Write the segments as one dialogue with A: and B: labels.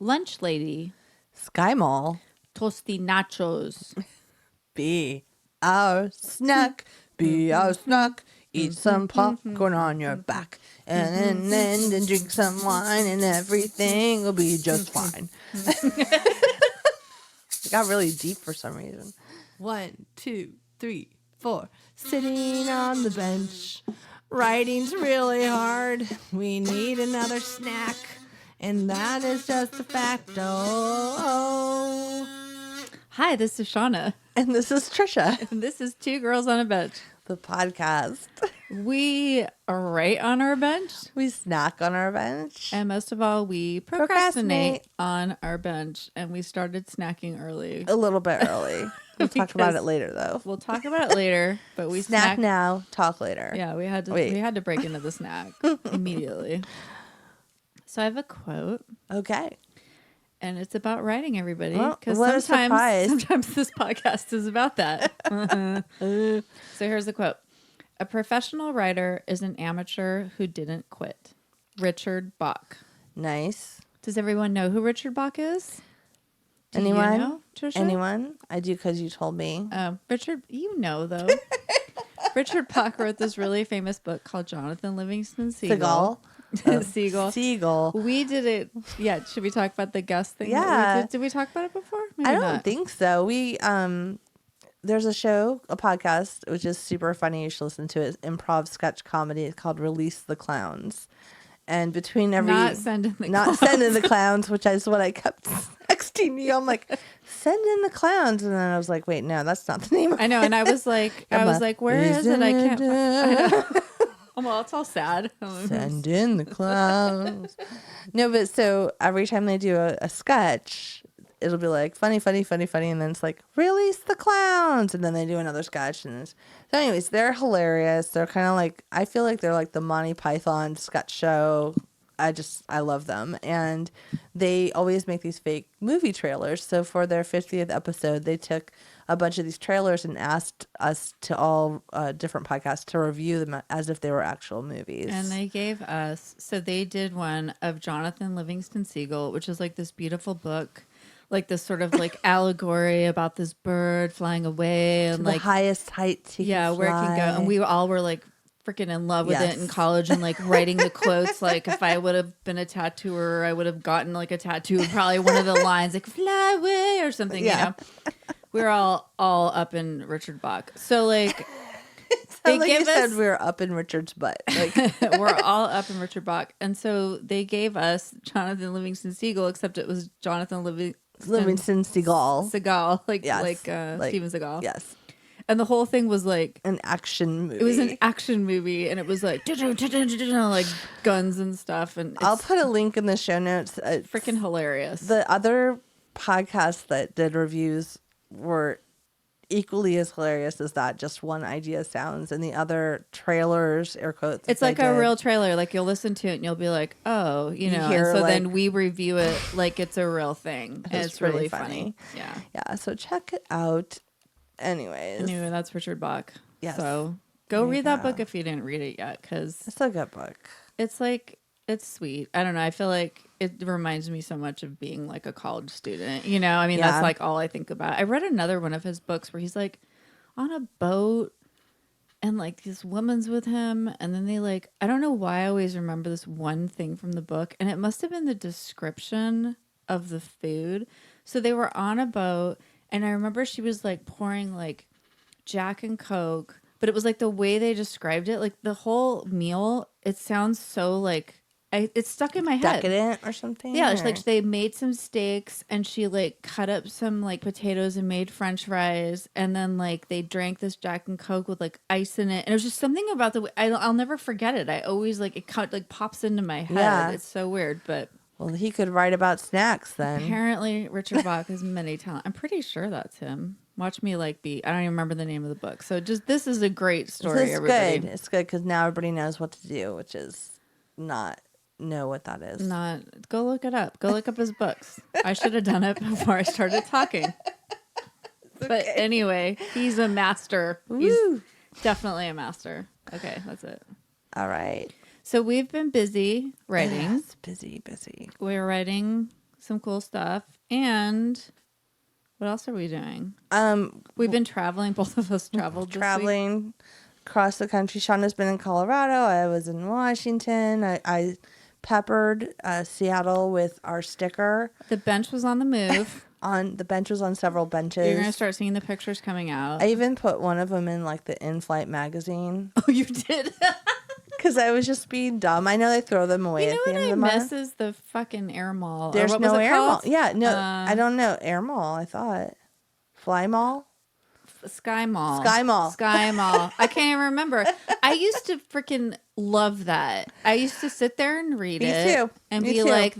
A: Lunch lady.
B: Sky Mall.
A: Toasty nachos.
B: Be our snack. Be our snack. Eat some popcorn on your back. And then drink some wine and everything will be just fine. It got really deep for some reason. 1, 2, 3, 4. Sitting on the bench. Writing's really hard. We need another snack. And that is just a fact. Oh.
A: Hi, this is Shauna.
B: And this is Trisha.
A: And this is Two Girls on a Bench.
B: The podcast.
A: We write on our bench.
B: We snack on our bench.
A: And most of all, we procrastinate on our bench. And we started snacking early.
B: A little bit early. We'll talk about it later, though.
A: We'll talk about it later, but we
B: snack now, talk later.
A: Yeah, we had to break into the snack immediately. So I have a quote.
B: Okay.
A: And it's about writing, everybody.
B: Because sometimes
A: this podcast is about that. So here's the quote. A professional writer is an amateur who didn't quit. Richard Bach.
B: Nice.
A: Does everyone know who Richard Bach is?
B: Anyone?
A: You know, Trisha?
B: Anyone? I do because you told me.
A: Richard, you know, though. Richard Bach wrote this really famous book called Jonathan Livingston Seagull. Seagull. We did it. Yeah. Should we talk about the guest thing?
B: Yeah.
A: Did we talk about it before? Maybe
B: I don't
A: not.
B: think so. There's a show, a podcast, which is super funny. You should listen to it. Improv sketch comedy. It's called Release the Clowns. And between every...
A: Not send in
B: the clowns, which is what I kept texting you. I'm like, send in the clowns. And then I was like, wait, no, that's not the name of
A: I know.
B: it.
A: And I was like, where is it? I can't find it. Oh, well, it's all sad.
B: Send in the clowns. No, but so every time they do a sketch, it'll be like funny. And then it's like, release the clowns. And then they do another sketch. So anyways, they're hilarious. They're kind of like, I feel like they're like the Monty Python sketch show. I love them. And they always make these fake movie trailers. So for their 50th episode, they took a bunch of these trailers and asked us to all different podcasts to review them as if they were actual movies.
A: And they gave us, so they did one of Jonathan Livingston Seagull, which is like this beautiful book, like this sort of like allegory about this bird flying away and
B: to
A: like
B: the highest heights he can
A: where it can go. And we all were like freaking in love with it in college and like writing the quotes. Like if I would have been a tattooer, I would have gotten like a tattoo of probably one of the lines like "fly away" or something. You know, we're all up in Richard Bach. So like
B: they gave us. Said we were up in Richard's butt. Like
A: we're all up in Richard Bach, and so they gave us Jonathan Livingston Seagull, except it was Jonathan
B: Livingston Seagull.
A: Like Steven Seagal.
B: Yes.
A: And the whole thing was like
B: an action movie.
A: It was an action movie, and it was like like guns and stuff. And
B: I'll put a link in the show notes.
A: Freaking hilarious.
B: The other podcasts that did reviews were equally as hilarious as that. Just one idea sounds, and the other trailers, air quotes.
A: It's like a real trailer. Like you'll listen to it, and you'll be like, "Oh, you know." And so then we review it like it's a real thing. And it's really funny.
B: Yeah. So check it out. Anyway,
A: that's Richard Bach.
B: Yes.
A: So go read that book if you didn't read it yet, because
B: it's a good book.
A: It's like, it's sweet. I don't know. I feel like it reminds me so much of being like a college student. You know, I mean, that's like all I think about. I read another one of his books where he's like on a boat and like this woman's with him. And then they like, I don't know why I always remember this one thing from the book. And it must have been the description of the food. So they were on a boat. And I remember she was like pouring like Jack and Coke, but it was like the way they described it, like the whole meal, it sounds so like, it's stuck in my head.
B: Decadent or something?
A: Yeah, it's like they made some steaks and she like cut up some like potatoes and made French fries. And then like they drank this Jack and Coke with like ice in it. And it was just something about the way, I'll never forget it. I always like, it like pops into my head. Yeah. It's so weird, but.
B: Well, he could write about snacks then.
A: Apparently, Richard Bach has many talents. I'm pretty sure that's him. Watch me like I don't even remember the name of the book. So this is a great story, everybody.
B: Good. It's good because now everybody knows what to do, which is not know what that is.
A: Go look it up. Go look up his books. I should have done it before I started talking. But anyway, he's a master.
B: Woo.
A: He's definitely a master. Okay, that's it.
B: All right.
A: So we've been busy writing.
B: Yes, busy.
A: We're writing some cool stuff. And what else are we doing? We've been traveling. Both of us traveled this week.
B: Traveling across the country. Shauna's been in Colorado. I was in Washington. I peppered Seattle with our sticker.
A: The bench was on the move.
B: The bench was on several benches.
A: You're gonna start seeing the pictures coming out.
B: I even put one of them in like the in-flight magazine.
A: Oh, you did?
B: Because I was just being dumb. I know they throw them away at the end of the month.
A: Miss is the fucking air mall.
B: There's no air mall. Yeah, no, I don't know. Air mall, I thought. Fly mall?
A: Sky Mall.
B: Sky Mall.
A: Sky Mall. I can't even remember. I used to freaking love that. I used to sit there and read it.
B: Me too.
A: And
B: Me
A: be
B: too.
A: like,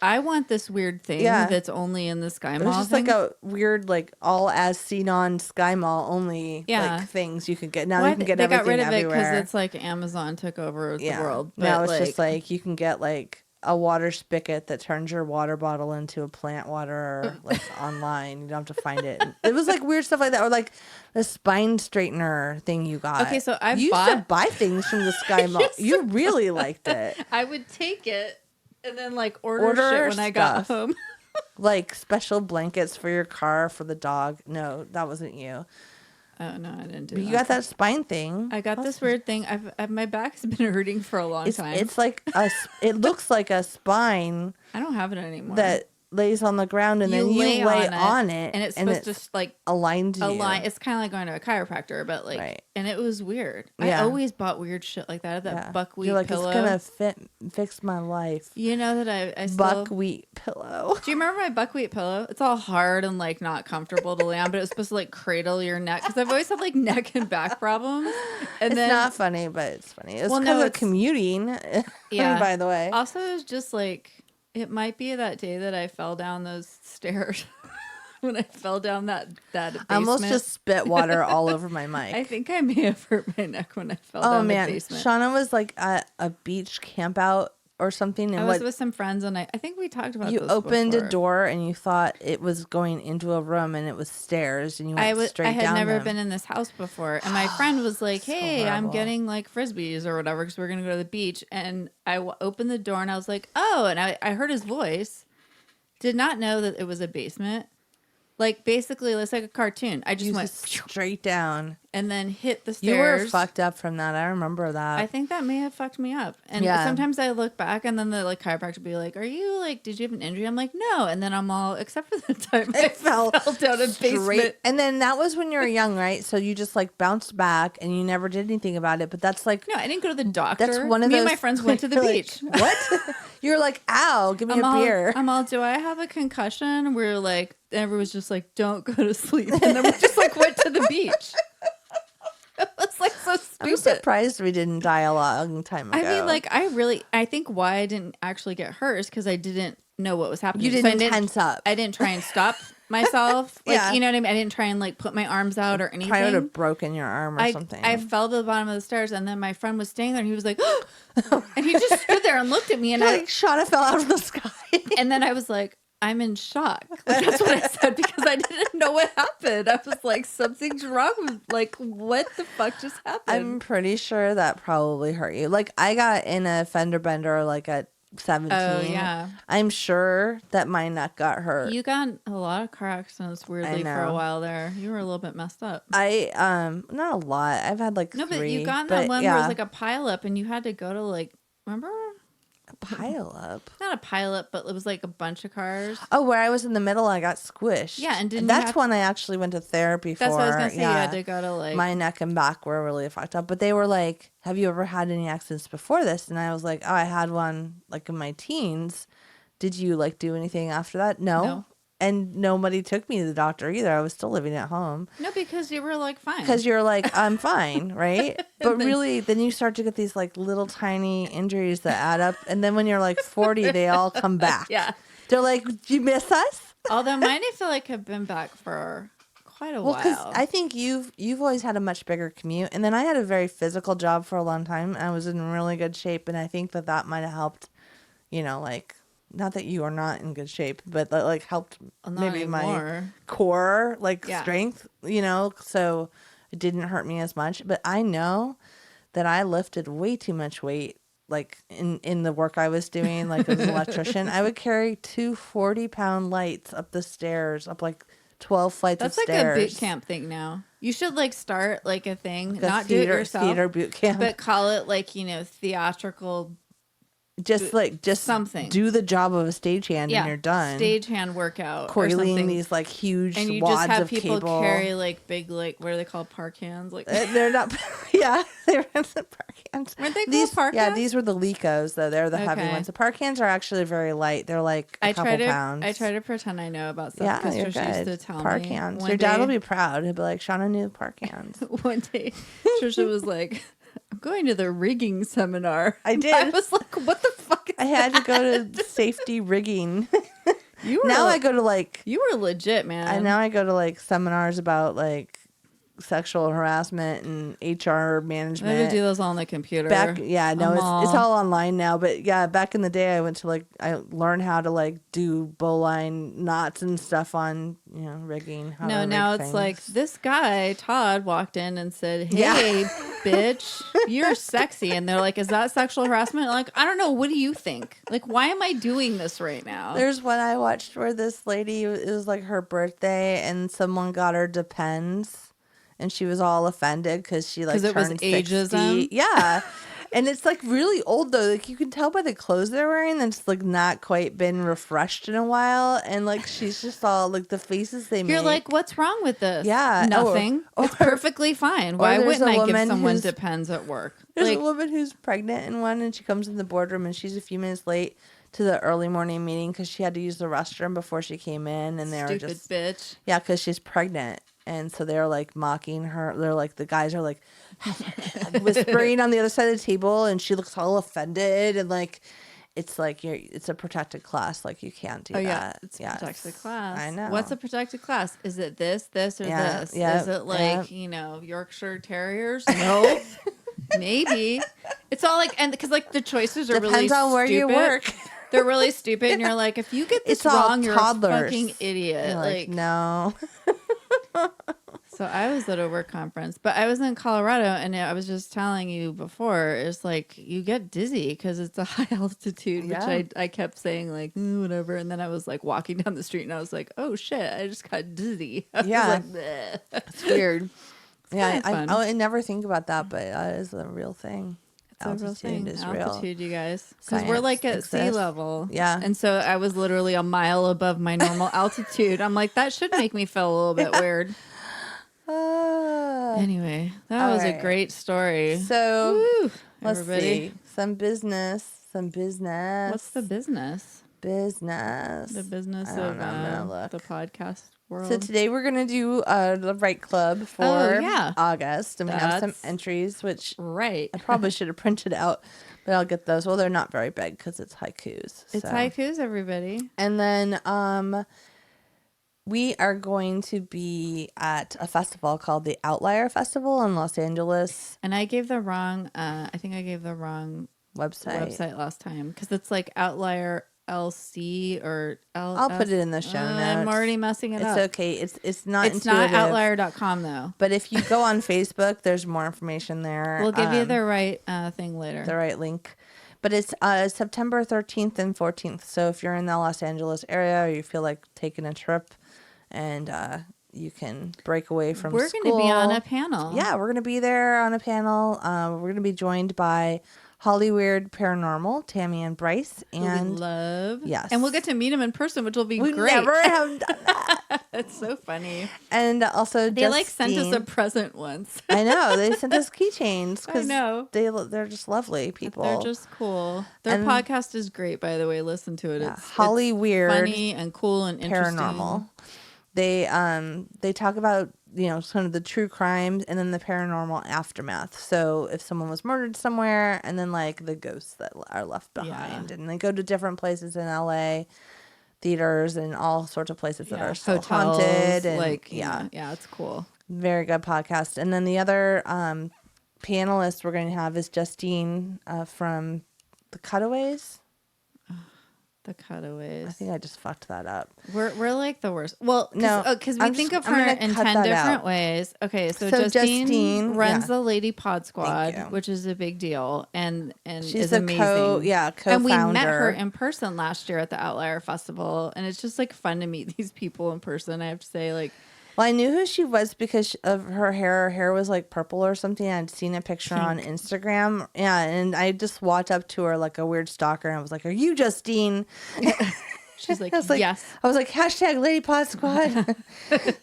A: I want this weird thing that's only in the Sky Mall.
B: It was just like a weird, like, all as seen on Sky Mall only like things you could get. Now you can get everything everywhere. They got rid of it
A: because it's like Amazon took over the world. But
B: now it's just like you can get like a water spigot that turns your water bottle into a plant water like online. You don't have to find it. It was like weird stuff like that, or like the spine straightener thing you got.
A: Okay, so I
B: used to buy things from the Sky Mall. You really liked it.
A: I would take it and then like order shit when I got home.
B: Like special blankets for your car for the dog. No, that wasn't you.
A: Oh no, I didn't do
B: but
A: that.
B: You got that spine thing.
A: I got this weird thing. My back's been hurting for a long time.
B: It's like it looks like a spine.
A: I don't have it anymore.
B: That lays on the ground and then you lay on it
A: and it's supposed to like
B: align to you.
A: It's kind of like going to a chiropractor, but like, and it was weird.
B: Yeah.
A: I always bought weird shit like that. That buckwheat
B: You're like,
A: pillow.
B: It's gonna fix my life.
A: You know that I still...
B: buckwheat pillow.
A: Do you remember my buckwheat pillow? It's all hard and like not comfortable to lay on, but it was supposed to like cradle your neck because I've always had like neck and back problems. And
B: it's not funny, but it's funny. It's because of commuting.
A: Yeah.
B: By the way.
A: Also, it's just like. It might be that day that I fell down those stairs when I fell down that basement.
B: I almost just spit water all over my mic.
A: I think I may have hurt my neck when I fell down the basement.
B: Shauna was like at a beach camp out or something. And
A: I was with some friends and I think we talked about this before.
B: You opened a door and you thought it was going into a room and it was stairs and you went straight down
A: I had never
B: them.
A: been in this house before and my friend was like, hey, I'm getting like frisbees or whatever because we're going to go to the beach. And I opened the door and I was like, oh, and I heard his voice. Did not know that it was a basement. Like basically it's like a cartoon. I just went
B: straight down
A: and then hit the stairs.
B: You were fucked up from that. I remember that.
A: I think that may have fucked me up. And sometimes I look back and then the like chiropractor will be like, are you like, did you have an injury? I'm like, no. And then I'm all, except for the time I fell down a basement.
B: And then that was when you were young, right? So you just like bounced back and you never did anything about it. But that's like,
A: no, I didn't go to the doctor.
B: That's one of
A: Me
B: those.
A: And my friends went to the beach.
B: Like, what? You're like, ow, give me a beer.
A: I'm all, do I have a concussion? We're like, everyone's just like, don't go to sleep. And then we just like went to the beach. It was like so stupid.
B: I'm surprised we didn't die a long time ago.
A: I mean, like, I think why I didn't actually get hurt is because I didn't know what was happening.
B: You didn't tense up.
A: I didn't try and stop myself. Like, you know what I mean? I didn't try and like put my arms out or anything.
B: I would have broken your arm or something.
A: I fell to the bottom of the stairs and then my friend was standing there and he was like, and he just stood there and looked at me and
B: like, Shauna fell out of the sky.
A: And then I was like, I'm in shock. Like, that's what I said because I didn't know what happened. I was like, something's wrong. Like, what the fuck just happened?
B: I'm pretty sure that probably hurt you. Like, I got in a fender bender like at 17.
A: Oh, yeah.
B: I'm sure that my neck got hurt.
A: You got a lot of car accidents weirdly for a while there. You were a little bit messed up.
B: Not a lot. I've had like 3.
A: No, but you got in that one where it was like a pile up and you had to go to like, remember?
B: Pile up,
A: not a pile up, but it was like a bunch of cars.
B: Oh, where I was in the middle, I got squished.
A: Yeah, and
B: that's when I actually went to therapy for.
A: That's what I was gonna say. You had to go to like
B: my neck and back were really fucked up. But they were like, "Have you ever had any accidents before this?" And I was like, "Oh, I had one like in my teens. Did you like do anything after that?" No. And nobody took me to the doctor either. I was still living at home.
A: No, because you were like fine.
B: Because you're like, I'm fine, right? But really, then you start to get these like little tiny injuries that add up. And then when you're like 40, they all come back.
A: Yeah.
B: They're like, do you miss us?
A: Although mine, I feel like have been back for quite a while.
B: Well, because I think you've always had a much bigger commute. And then I had a very physical job for a long time. I was in really good shape. And I think that might have helped, like... Not that you are not in good shape, but that like helped maybe my core, strength, so it didn't hurt me as much. But I know that I lifted way too much weight, like in the work I was doing, like as an electrician, I would carry 2 40-pound lights up the stairs, up like 12 flights of
A: That's
B: stairs.
A: like a boot camp thing now. You should like start like a thing,
B: Like a
A: not
B: theater,
A: do it yourself,
B: theater boot camp.
A: but call it like, theatrical.
B: Just
A: something.
B: Do the job of a stagehand and you're done.
A: Stagehand workout.
B: Coiling these like huge
A: and you
B: wads
A: just have
B: of
A: people
B: cable.
A: Carry like big, like what are they called, park hands? Like
B: they're not. Yeah, they're the park hands.
A: Weren't they called park hands?
B: Yeah, these were the Lecos though. They're the heavy ones. The park hands are actually very light. They're like a couple pounds.
A: I try to pretend I know about stuff because Trisha used to tell me.
B: Park hands. Your dad will be proud. He'll be like, Shauna knew park hands.
A: One day, Trisha was like, I'm going to the rigging seminar.
B: I did.
A: I was like, what the fuck is
B: I had to go to safety rigging.
A: I
B: go to like...
A: You were legit, man.
B: And now I go to like seminars about like sexual harassment and HR management.
A: I had to do those all on the computer.
B: It's all online now. But yeah, back in the day, I learned how to like do bowline knots and stuff on rigging.
A: No, now it's like this guy Todd walked in and said, "Hey, bitch, you're sexy," and they're like, "Is that sexual harassment?" I'm like, I don't know. What do you think? Like, why am I doing this right now?
B: There's one I watched where this lady, it was like her birthday, and someone got her Depends. And she was all offended because she like turned 60.
A: Ageism.
B: Yeah. And it's like really old though. Like you can tell by the clothes they're wearing that it's like not quite been refreshed in a while. And like she's just all like the faces they make.
A: You're like, what's wrong with this?
B: Yeah.
A: Nothing. It's perfectly fine. Why wouldn't I give someone Depends at work?
B: There's a woman who's pregnant in one and she comes in the boardroom and she's a few minutes late to the early morning meeting because she had to use the restroom before she came in. And they were just...
A: Stupid bitch.
B: Yeah, because she's pregnant. And so they're like mocking her. They're like, the guys are like whispering on the other side of the table, and she looks all offended. And like, it's like it's a protected class. Like you can't do that.
A: Yeah, it's a protected class.
B: I know.
A: What's a protected class? Is it this, or this?
B: Yeah,
A: is it like Yorkshire Terriers? No, maybe. It's all like, and because like the choices are
B: depends
A: really
B: on where
A: stupid.
B: You work.
A: They're really stupid, and you're like, if you get this wrong, you're a fucking idiot.
B: You're like no.
A: So I was at a work conference, but I was in Colorado, and I was just telling you before, it's like you get dizzy because it's a high altitude, which I kept saying like whatever, and then I was like walking down the street, and I was like, oh shit, I just got dizzy. I was like,
B: it's weird. I never think about that, but that is a real thing. Altitude is real.
A: Altitude, you guys, because we're like at sea level.
B: Yeah,
A: and so I was literally a mile above my normal altitude. I'm like, that should make me feel a little bit weird. Anyway, that was a great story.
B: So let's see some business.
A: What's the business? The business of the podcast world.
B: So today we're gonna do the Write Club for August, and we have some entries, which I probably should have printed out, but I'll get those. Well, they're not very big because it's haikus.
A: It's haikus, everybody.
B: And then we are going to be at a festival called the Outlier Festival in Los Angeles.
A: And I gave the wrong. I think I gave the wrong website last time because it's like Outlier LC or LS.
B: I'll put it in the show notes.
A: I'm already messing it up.
B: It's okay. It's not
A: intuitive. Not outlier.com though.
B: But if you go on Facebook, there's more information there.
A: We'll give you the right thing later.
B: The right link. But it's September 13th and 14th. So if you're in the Los Angeles area or you feel like taking a trip and you can break away from
A: school. We're going to be on a panel.
B: Yeah, we're going to be there on a panel. We're going to be joined by Holly Weird Paranormal, Tammy and Bryce. And
A: we love.
B: Yes.
A: And we'll get to meet them in person, which will be great.
B: We never have done that.
A: That's so funny.
B: And also
A: they like sent us a present once.
B: I know. They sent us keychains.
A: I know.
B: They're just lovely people.
A: They're just cool. Their podcast is great, by the way. Listen to it. It's
B: Holly Weird.
A: Funny and cool and interesting.
B: Paranormal. They talk about some of the true crimes and then the paranormal aftermath. So if someone was murdered somewhere, and then like the ghosts that are left behind, and they go to different places in LA, theaters and all sorts of places that are still haunted. And
A: it's cool.
B: Very good podcast. And then the other panelist we're going to have is Justine from The Cutaways.
A: The cutaways.
B: I think I just fucked that up.
A: We're like the worst. Well,
B: no,
A: because we think of her in 10 different ways. Okay, so Justine runs the Lady Pod Squad, which is a big deal, and
B: she's
A: is amazing.
B: Co-founder.
A: And we met her in person last year at the Outlier Festival, and it's just like fun to meet these people in person. I have to say, like.
B: Well, I knew who she was because of her hair. Her hair was like purple or something. I'd seen a picture on Instagram. Yeah, and I just walked up to her like a weird stalker and I was like, "Are you Justine?"
A: She's like,
B: yes. I was like, hashtag Lady Pod Squad.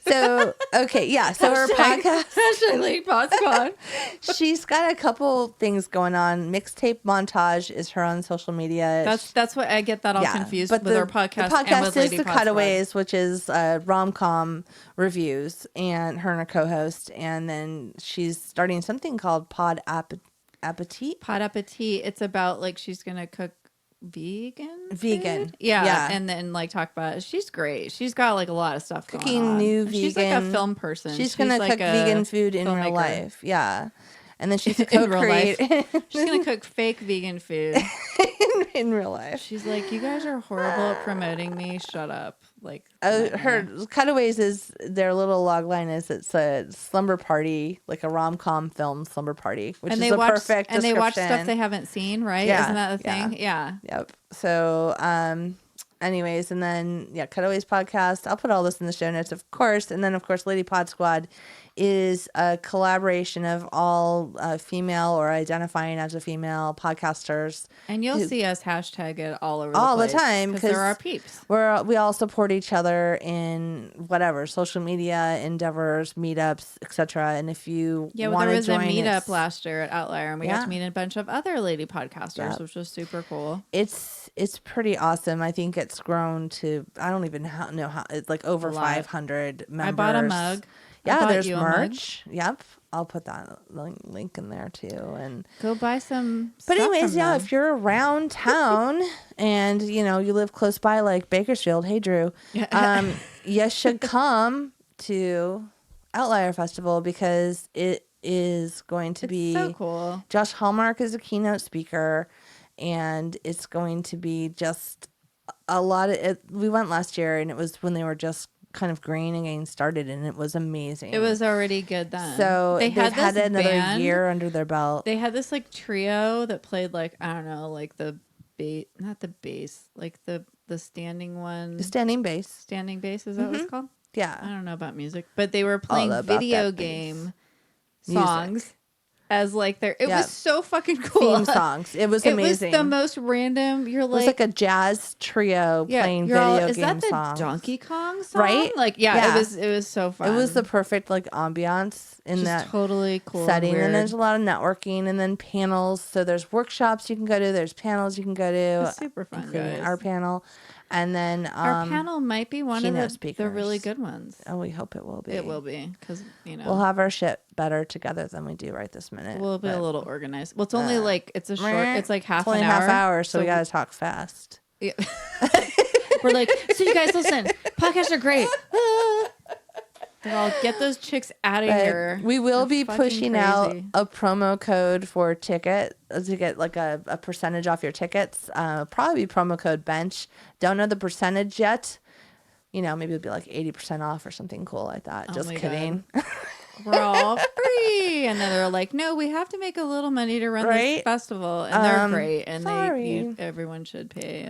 B: So, okay, yeah. So her podcast.
A: Hashtag Lady Pod Squad.
B: She's got a couple things going on. Mixtape Montage is her on social media.
A: That's what I get that all confused with her podcast.
B: The podcast
A: and with
B: is
A: Lady
B: The
A: Pod
B: Cutaways,
A: Squad.
B: which is rom-com reviews, and her and her co-host. And then she's starting something called Pod Appetit.
A: Pod Appetit. It's about like she's going to cook vegan
B: food?
A: Yeah, and then like talk about it. She's great. She's got like a lot of stuff
B: cooking
A: going on.
B: New vegan.
A: She's like a film person.
B: She's gonna
A: like
B: cook vegan food in real life. Yeah, and then she's a co-creator.
A: She's gonna cook fake vegan food
B: in real life.
A: She's like, you guys are horrible at promoting me. Shut up. Like
B: her Cutaways is their little log line is it's a slumber party, like a rom-com film slumber party, which is a perfect description.
A: And they watch stuff they haven't seen, right?
B: Yeah,
A: isn't that the thing? Yeah.
B: Yep. So anyways, and then Cutaways podcast. I'll put all this in the show notes, of course. And then of course Lady Pod Squad is a collaboration of all female or identifying as a female podcasters.
A: And you'll see us hashtag it all over the place,
B: time
A: because they're our peeps.
B: We all support each other in whatever social media endeavors, meetups, etc. And if you
A: there was a meetup last year at Outlier, and we got to meet a bunch of other lady podcasters, which was super cool.
B: It's pretty awesome. I think it's grown to I don't even know how it's like over 500 members.
A: I bought a mug.
B: Yeah, there's merch. Yep. I'll put that link in there too. And
A: go buy some
B: But
A: stuff
B: anyways,
A: from them.
B: if you're around town and you live close by like Bakersfield, hey Drew, you should come to Outlier Festival because it is going to be
A: so cool.
B: Josh Hallmark is a keynote speaker, and it's going to be just a lot of it. We went last year and it was when they were just kind of green and getting started, and it was amazing.
A: It was already good then.
B: So they've had another year under their belt.
A: They had this like trio that played like, I don't know, like the bass, not the bass, like the standing one.
B: The standing bass.
A: Standing bass, is that what it's called?
B: Yeah.
A: I don't know about music, but they were playing video game songs. As like it was so fucking cool.
B: Theme songs. It was amazing.
A: It was the most random. You're like,
B: it was like a jazz trio playing video game songs.
A: Is that the Donkey Kong song?
B: Right?
A: Like, it was so fun.
B: It was the perfect like ambiance in
A: just
B: that
A: totally cool
B: setting.
A: And
B: there's a lot of networking and then panels. So there's workshops you can go to. There's panels you can go to.
A: It's super fun,
B: including
A: guys.
B: Our panel. And then
A: our panel might be one of the really good ones.
B: Oh, we hope it will be.
A: It will be because
B: we'll have our shit better together than we do right this minute.
A: We'll be a little organized. Well, it's only like it's a short. It's like half
B: an hour. So we got to talk fast.
A: Yeah. We're like, so you guys listen. Podcasts are great. I'll get those chicks out of here.
B: We will be pushing out a promo code for ticket to get like a percentage off your tickets. Probably promo code bench. Don't know the percentage yet. Maybe it'll be like 80% off or something cool like that.
A: Oh,
B: just kidding.
A: We're all free. And then they're like, no, we have to make a little money to run this festival. And they're great. And everyone should pay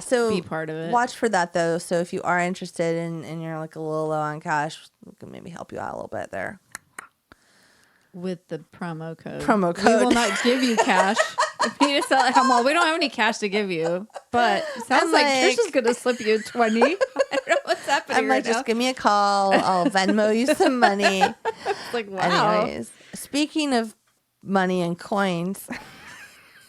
A: so be part of it.
B: Watch for that though. So if you are interested and you're like a little low on cash, we can maybe help you out a little bit there.
A: With the promo code.
B: We
A: will not give you cash. If you sell it, well, we don't have any cash to give you, but it sounds like Trisha's going to slip you 20. I don't know what's happening.
B: I'm like, just give me a call. I'll Venmo you some money.
A: It's like, wow.
B: Anyways, speaking of money and coins,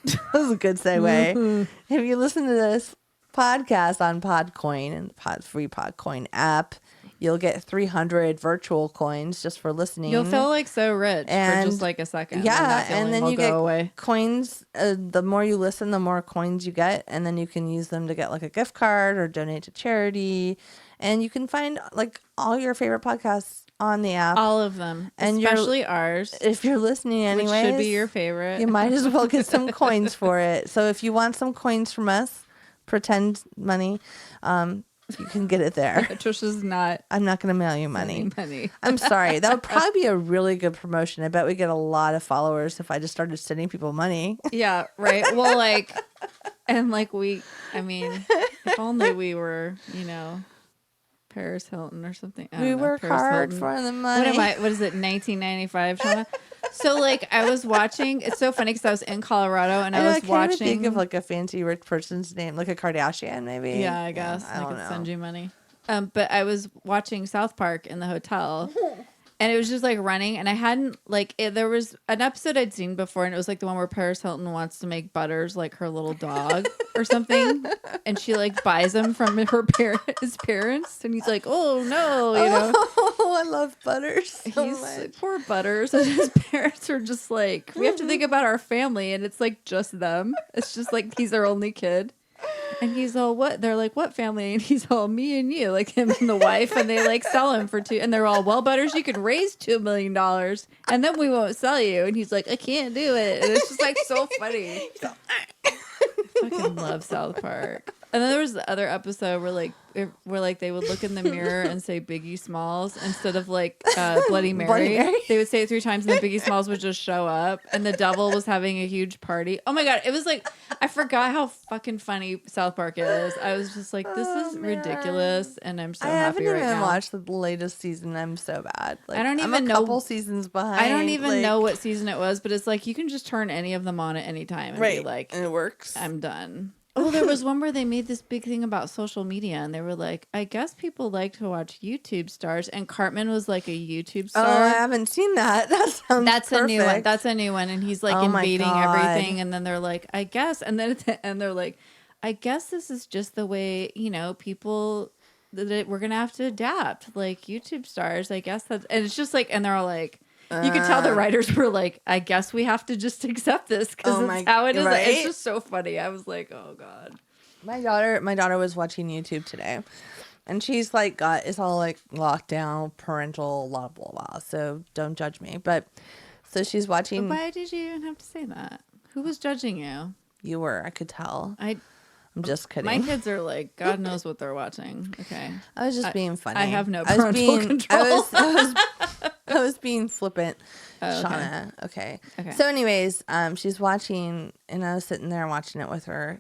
B: that was a good segue. If you listen to this podcast on Podcoin and the free Podcoin app, you'll get 300 virtual coins just for listening.
A: You'll feel like so rich for just like a second.
B: Yeah, and then you get
A: away.
B: Coins. The more you listen, the more coins you get, and then you can use them to get like a gift card or donate to charity. And you can find like all your favorite podcasts on the app.
A: All of them, and especially ours.
B: If you're listening anyways,
A: which should be your favorite.
B: You might as well get some coins for it. So if you want some coins from us, pretend money, you can get it there.
A: Trisha's not.
B: I'm not going to mail you money. I'm sorry. That would probably be a really good promotion. I bet we get a lot of followers if I just started sending people money.
A: Yeah, right. Well, like, and like I mean, if only we were, Paris Hilton or something.
B: We work hard for the money.
A: What is it, 1995, Shauna? So, like, I was watching. It's so funny because I was in Colorado and I was watching. I can't
B: think of like a fancy rich person's name, like a Kardashian, maybe.
A: Yeah, I guess.
B: I
A: could send you money. But I was watching South Park in the hotel. And it was just like running, and I hadn't there was an episode I'd seen before, and it was like the one where Paris Hilton wants to make Butters like her little dog or something, and she like buys him from his parents, and he's like, oh no,
B: Oh, I love Butters so much.
A: Poor Butters, and his parents are just like, we have to think about our family, and it's like just them. It's just like he's their only kid. And he's all, what? They're like, what family? And he's all, me and you, like him and the wife. And they like sell him for and they're all, well, Butters, you could raise $2 million and then we won't sell you. And he's like, I can't do it. And it's just like so funny. I fucking love South Park. And then there was the other episode where they would look in the mirror and say Biggie Smalls instead of like Bloody Mary.
B: Bloody Mary.
A: They would say it 3 times and then Biggie Smalls would just show up and the devil was having a huge party. Oh my God. It was like, I forgot how fucking funny South Park is. I was just like, this is ridiculous. And I'm so happy right now. I haven't even
B: watched the latest season. I'm so bad. Like,
A: I don't even know.
B: I'm a couple seasons behind.
A: I don't even know what season it was, but it's like, you can just turn any of them on at any time and be like,
B: and it works.
A: I'm done. Oh, there was one where they made this big thing about social media, and they were like, I guess people like to watch YouTube stars, and Cartman was like a YouTube star.
B: Oh, I haven't seen that. That's perfect.
A: A new one. That's a new one, and he's like invading everything, and then they're like, I guess, and then at the end they're like, I guess this is just the way, people, that we're going to have to adapt, like YouTube stars, I guess that's, and it's just like, and they're all like, you could tell the writers were like, I guess we have to just accept this because it's how it is. Right? It's just so funny. I was like, oh God.
B: My daughter was watching YouTube today, and she's like it's all like lockdown, parental, blah, blah, blah. So don't judge me. But so she's watching.
A: But why did you even have to say that? Who was judging you?
B: You were. I could tell. I'm just kidding.
A: My kids are like, God knows what they're watching. Okay.
B: I was just being funny.
A: I have no parental control.
B: I was being flippant, Shauna. Okay. So anyways, she's watching, and I was sitting there watching it with her.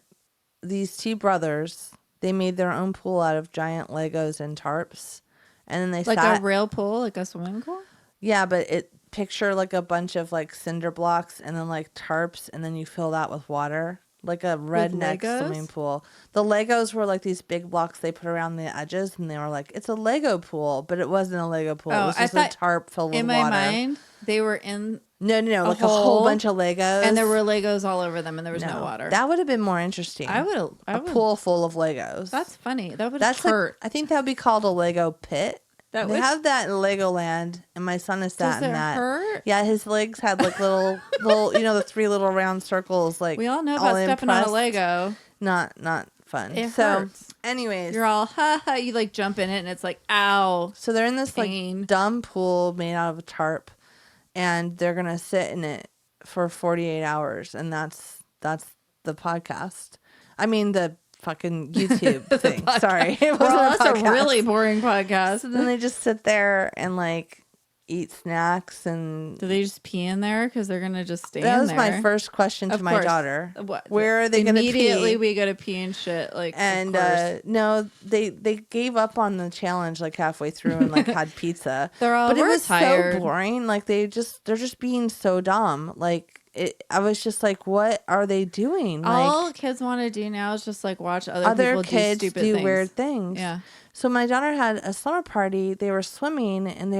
B: These 2 brothers, they made their own pool out of giant Legos and tarps. And then they
A: a real pool, like a swimming pool?
B: Yeah, but picture like a bunch of like cinder blocks and then like tarps, and then you fill that with water. Like a redneck swimming pool. The Legos were like these big blocks they put around the edges, and they were like, it's a Lego pool, but it wasn't a Lego pool. It was just a tarp filled with water. In my mind,
A: they were in
B: No, like a whole bunch of Legos.
A: And there were Legos all over them, and there was no water.
B: That would have been more interesting. A pool full of Legos.
A: That's funny. That would hurt.
B: I think that would be called a Lego pit. They have that in Legoland, and my son has sat in that. Does it hurt? Yeah, his legs had like little, the 3 little round circles. Like,
A: we all know about stepping on a Lego.
B: Not fun.
A: It hurts.
B: Anyways,
A: you're all ha ha. You like jump in it, and it's like ow.
B: So they're in this like dumb pool made out of a tarp, and they're gonna sit in it for 48 hours, and that's the podcast. I mean the fucking YouTube thing. Sorry.
A: That's a really boring podcast.
B: So then they just sit there and like eat snacks. And
A: do they just pee in there because they're gonna just stand there?
B: That was my first question to my daughter.
A: What?
B: Where are they gonna pee?
A: Immediately we gotta pee and shit. Like,
B: and no, they gave up on the challenge like halfway through and like had pizza.
A: But it was tired.
B: So boring. Like they're just being so dumb. Like I was just like, what are they doing?
A: All
B: like,
A: kids want to do now is just like watch other people
B: kids
A: do stupid things.
B: Weird things.
A: Yeah.
B: So my daughter had a summer party. They were swimming, and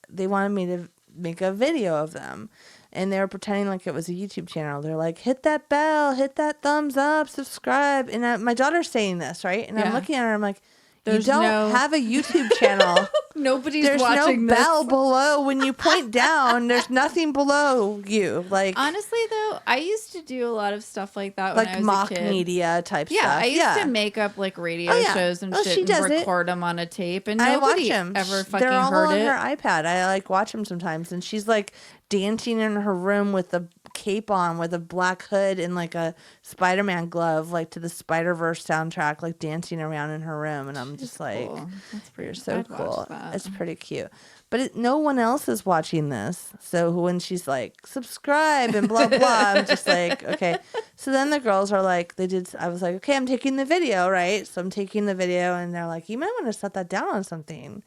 B: they wanted me to make a video of them, and they were pretending like it was a YouTube channel. They're like, hit that bell, hit that thumbs up, subscribe. And my daughter's saying this, right? And I'm looking at her. I'm like, you don't have a YouTube channel.
A: Nobody's watching this.
B: There's no bell below. When you point down, there's nothing below you. Like,
A: honestly, though, I used to do a lot of stuff like that when I was
B: mock
A: a kid.
B: Media type stuff.
A: I used to make up like radio shows and shit and record them on a tape, and nobody ever fucking heard it.
B: They're all on her iPad. I like watch them sometimes, and she's like dancing in her room with a cape on, with a black hood and like a Spider-Man glove, like to the Spider-Verse soundtrack, like dancing around in her room. And I'm just like,
A: cool. That's pretty,
B: you're so
A: I'd
B: cool.
A: watch that.
B: It's pretty cute. But no one else is watching this. So when she's like, subscribe and blah, blah, I'm just like, okay. So then the girls are like, I was like, okay, I'm taking the video, right? So I'm taking the video and they're like, you might want to set that down on something.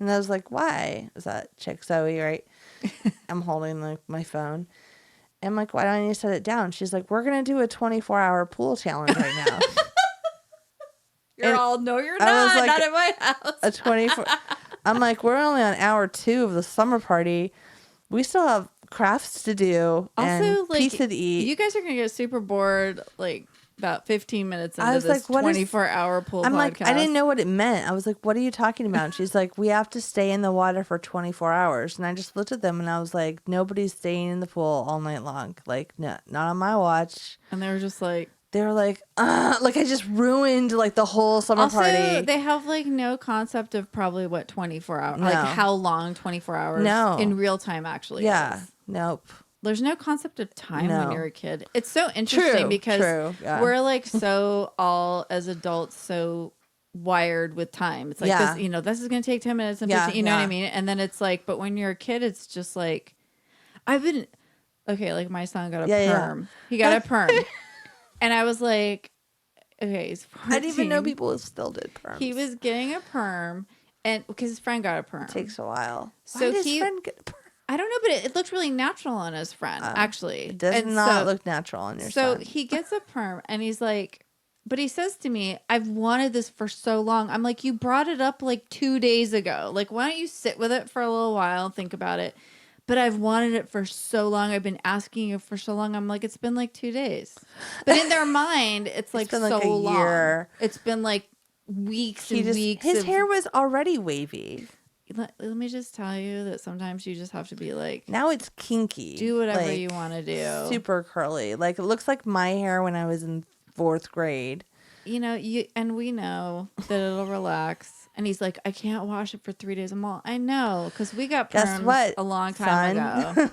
B: And I was like, why? Is that chick Zoe, right? I'm holding like my phone. I'm like, why don't I need to set it down? She's like, we're going to do a 24-hour pool challenge right now.
A: You're all, no, you're not. Like, not at my house.
B: A 24. I'm like, we're only on hour 2 of the summer party. We still have crafts to do and pizza to eat.
A: You guys are going to get super bored, like, about 15 minutes into this 24-hour pool
B: I'm
A: podcast.
B: like, I didn't know what it meant. I was like, what are you talking about? And she's like, we have to stay in the water for 24 hours. And I just looked at them and I was like, nobody's staying in the pool all night long. Like, no, not on my watch.
A: And they were just like,
B: like I just ruined like the whole summer party.
A: They have like no concept of probably what 24 hours, like how long 24 hours in real time actually is.
B: Nope.
A: There's no concept of time when you're a kid. It's so interesting because we're like so all as adults so wired with time. It's like this, you know, this is going to take 10 minutes and 15, you know what I mean? And then it's like, but when you're a kid, it's just like, like my son got a perm. He got a perm. And I was like, okay, he's 14.
B: I didn't even know people still did perms.
A: He was getting a perm and because his friend got a perm.
B: It takes a while.
A: So
B: why did his friend get a perm?
A: I don't know, but it looked really natural on his friend, actually.
B: It does not look natural on your son.
A: So he gets a perm, and he's like, but he says to me, I've wanted this for so long. I'm like, you brought it up like 2 days ago. Like, why don't you sit with it for a little while and think about it? But I've wanted it for so long. I've been asking you for so long. I'm like, it's been like 2 days. But in their mind, it's like
B: been
A: so
B: like a
A: long.
B: Year.
A: It's been like weeks and weeks.
B: His hair was already wavy.
A: Let me just tell you that sometimes you just have to be like,
B: now it's kinky.
A: Do whatever you want to do.
B: Super curly. Like it looks like my hair when I was in 4th grade.
A: You know, we know that it'll relax. And he's like, I can't wash it for 3 days. I'm all, I know, because we got perms a long time ago.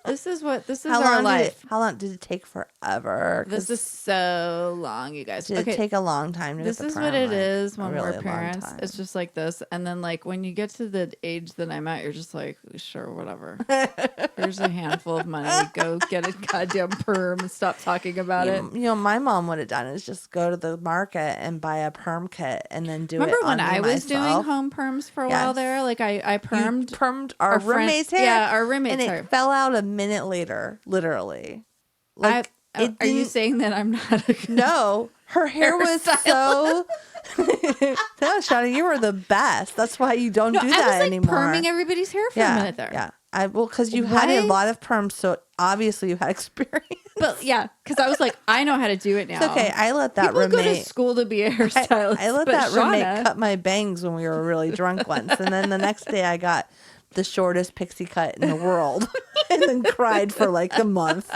A: This is our life.
B: How long did it take forever?
A: This is so long, you guys.
B: Did it take a long time to
A: This
B: get the
A: is
B: perm,
A: what it
B: like,
A: is when
B: really
A: we're parents. It's just like this. And then like when you get to the age that I'm at, you're just like, sure, whatever. Here's a handful of money. Go get a goddamn perm and stop talking about it.
B: You know, my mom would have done is just go to the market and buy a perm kit and then do it.
A: Remember when I was doing home perms for a while there? Like I
B: permed our roommate's hair.
A: Yeah, our roommate's
B: hair. And it fell out a minute later, literally. Like
A: are you saying that I'm not a good
B: No, her hair was so No, Shawnee, you were the best. That's why you don't do that anymore.
A: I was like perming everybody's hair for a minute there.
B: Yeah. Because you had a lot of perms, so obviously you had experience.
A: But yeah, because I was like, I know how to do it now.
B: It's okay. I let that
A: People
B: roommate
A: go to school to be a hairstylist.
B: I let that roommate cut my bangs when we were really drunk once, and then the next day I got the shortest pixie cut in the world, and then cried for like a month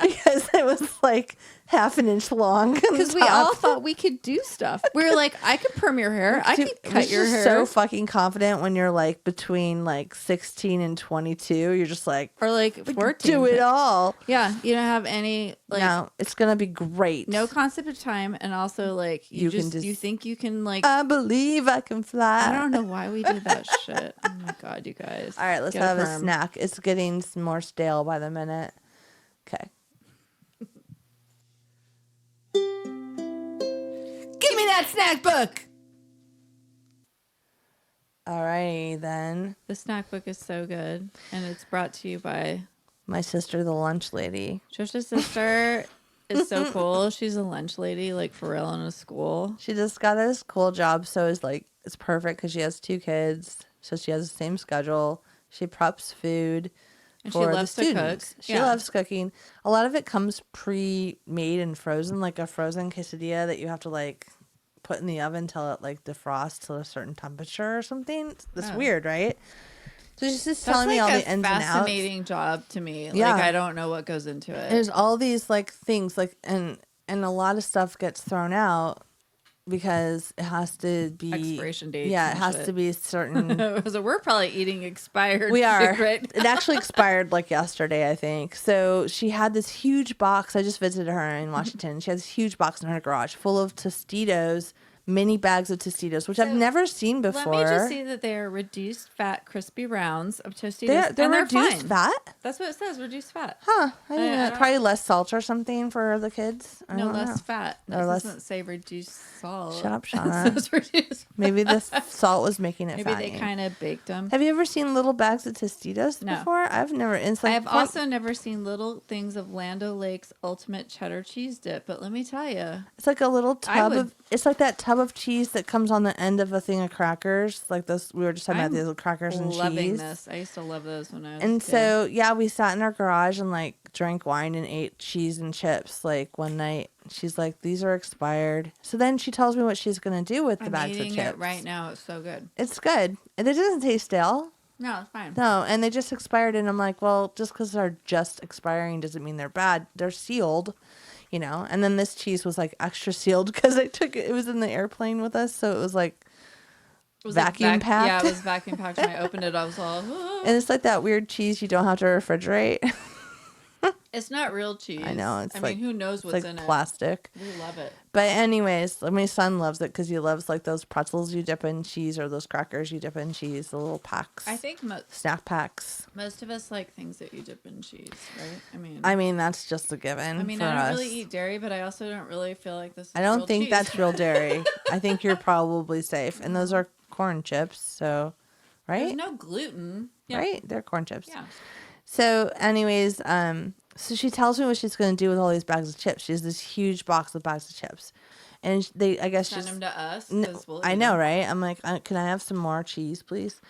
B: because it was like half an inch long.
A: Because we all thought we could do stuff. We were like, I could perm your hair. I could cut your hair.
B: So fucking confident when you're like between like 16 and 22. You're just like,
A: or like 14.
B: Do it all.
A: Yeah. You don't have any like.
B: No, it's going to be great.
A: No concept of time. And also like, you think you can like.
B: I believe I can fly.
A: I don't know why we did that shit. Oh my God, you guys.
B: All right, let's have a snack. It's getting more stale by the minute. Okay.
A: Give me that snack book.
B: All righty then.
A: The snack book is so good, and it's brought to you by
B: my sister, the lunch lady.
A: Trisha's sister is so cool. She's a lunch lady, like for real, in a school.
B: She just got a school job, so it's perfect because she has 2 kids, so she has the same schedule. She preps food.
A: And she loves to cook.
B: She loves cooking. A lot of it comes pre-made and frozen, like a frozen quesadilla that you have to like put in the oven till it like defrosts to a certain temperature or something. That's weird, right? So she's just telling me all the ins and outs.
A: That's a fascinating job to me. Like I don't know what goes into it.
B: There's all these like things like and a lot of stuff gets thrown out because it has to be
A: expiration dates.
B: Yeah, it
A: and
B: has
A: shit.
B: to be certain.
A: So we're probably eating expired.
B: We are.
A: Shit right
B: It actually expired like yesterday, I think. So she had this huge box. I just visited her in Washington. She had this huge box in her garage full of Tostitos, mini bags of Tostitos, which I've never seen before.
A: Let me just see that they are reduced fat, crispy rounds of Tostitos.
B: They're
A: and
B: reduced
A: fine.
B: fat?
A: That's what it says, reduced fat.
B: Huh. I didn't know. Probably less salt or something for the kids. I don't
A: less
B: know.
A: fat. It doesn't say reduced salt.
B: Shut up, Shauna.
A: It says reduced
B: Maybe the salt was making it fatty.
A: Maybe they kind of baked them.
B: Have you ever seen little bags of Tostitos before? I've never. It's like
A: I have also never seen little things of Land O'Lakes Ultimate Cheddar Cheese Dip, but let me tell you.
B: It's like a little tub of, it's like that tub of cheese that comes on the end of a thing of crackers. Like this, we were just talking about these little crackers and cheese.
A: Loving this. I used to love those when I was
B: And
A: a kid.
B: so, yeah, we sat in our garage and like drank wine and ate cheese and chips like one night. She's like, these are expired. So then she tells me what she's going to do with the bags of chips.
A: I'm eating it right now. It's so good.
B: It's good. And it doesn't taste stale.
A: No, it's fine.
B: No, and they just expired. And I'm like, well, just because they're just expiring doesn't mean they're bad. They're sealed, you know. And then this cheese was like extra sealed because I took it. It was in the airplane with us. So it was like vacuum packed.
A: Yeah, it was vacuum packed. When I opened it, I was all, oh.
B: And it's like that weird cheese you don't have to refrigerate.
A: It's not real cheese.
B: I know.
A: I mean, who knows what's in
B: plastic.
A: it? We love it.
B: But anyways, my son loves it because he loves like those pretzels you dip in cheese or those crackers you dip in cheese, the little packs.
A: I think
B: snack packs.
A: Most of us like things that you dip in cheese, right?
B: I mean that's just a given.
A: I mean, I don't really eat dairy, but I also don't really feel like this is
B: I don't
A: real
B: think
A: cheese.
B: that's real dairy. I think you're probably safe. And those are corn chips, so right?
A: There's no gluten.
B: Yeah. Right? They're corn chips.
A: Yeah.
B: So anyways, so she tells me what she's going to do with all these bags of chips. She has this huge box of bags of chips. And I guess
A: send them to us.
B: I know, right? I'm like, can I have some more cheese, please?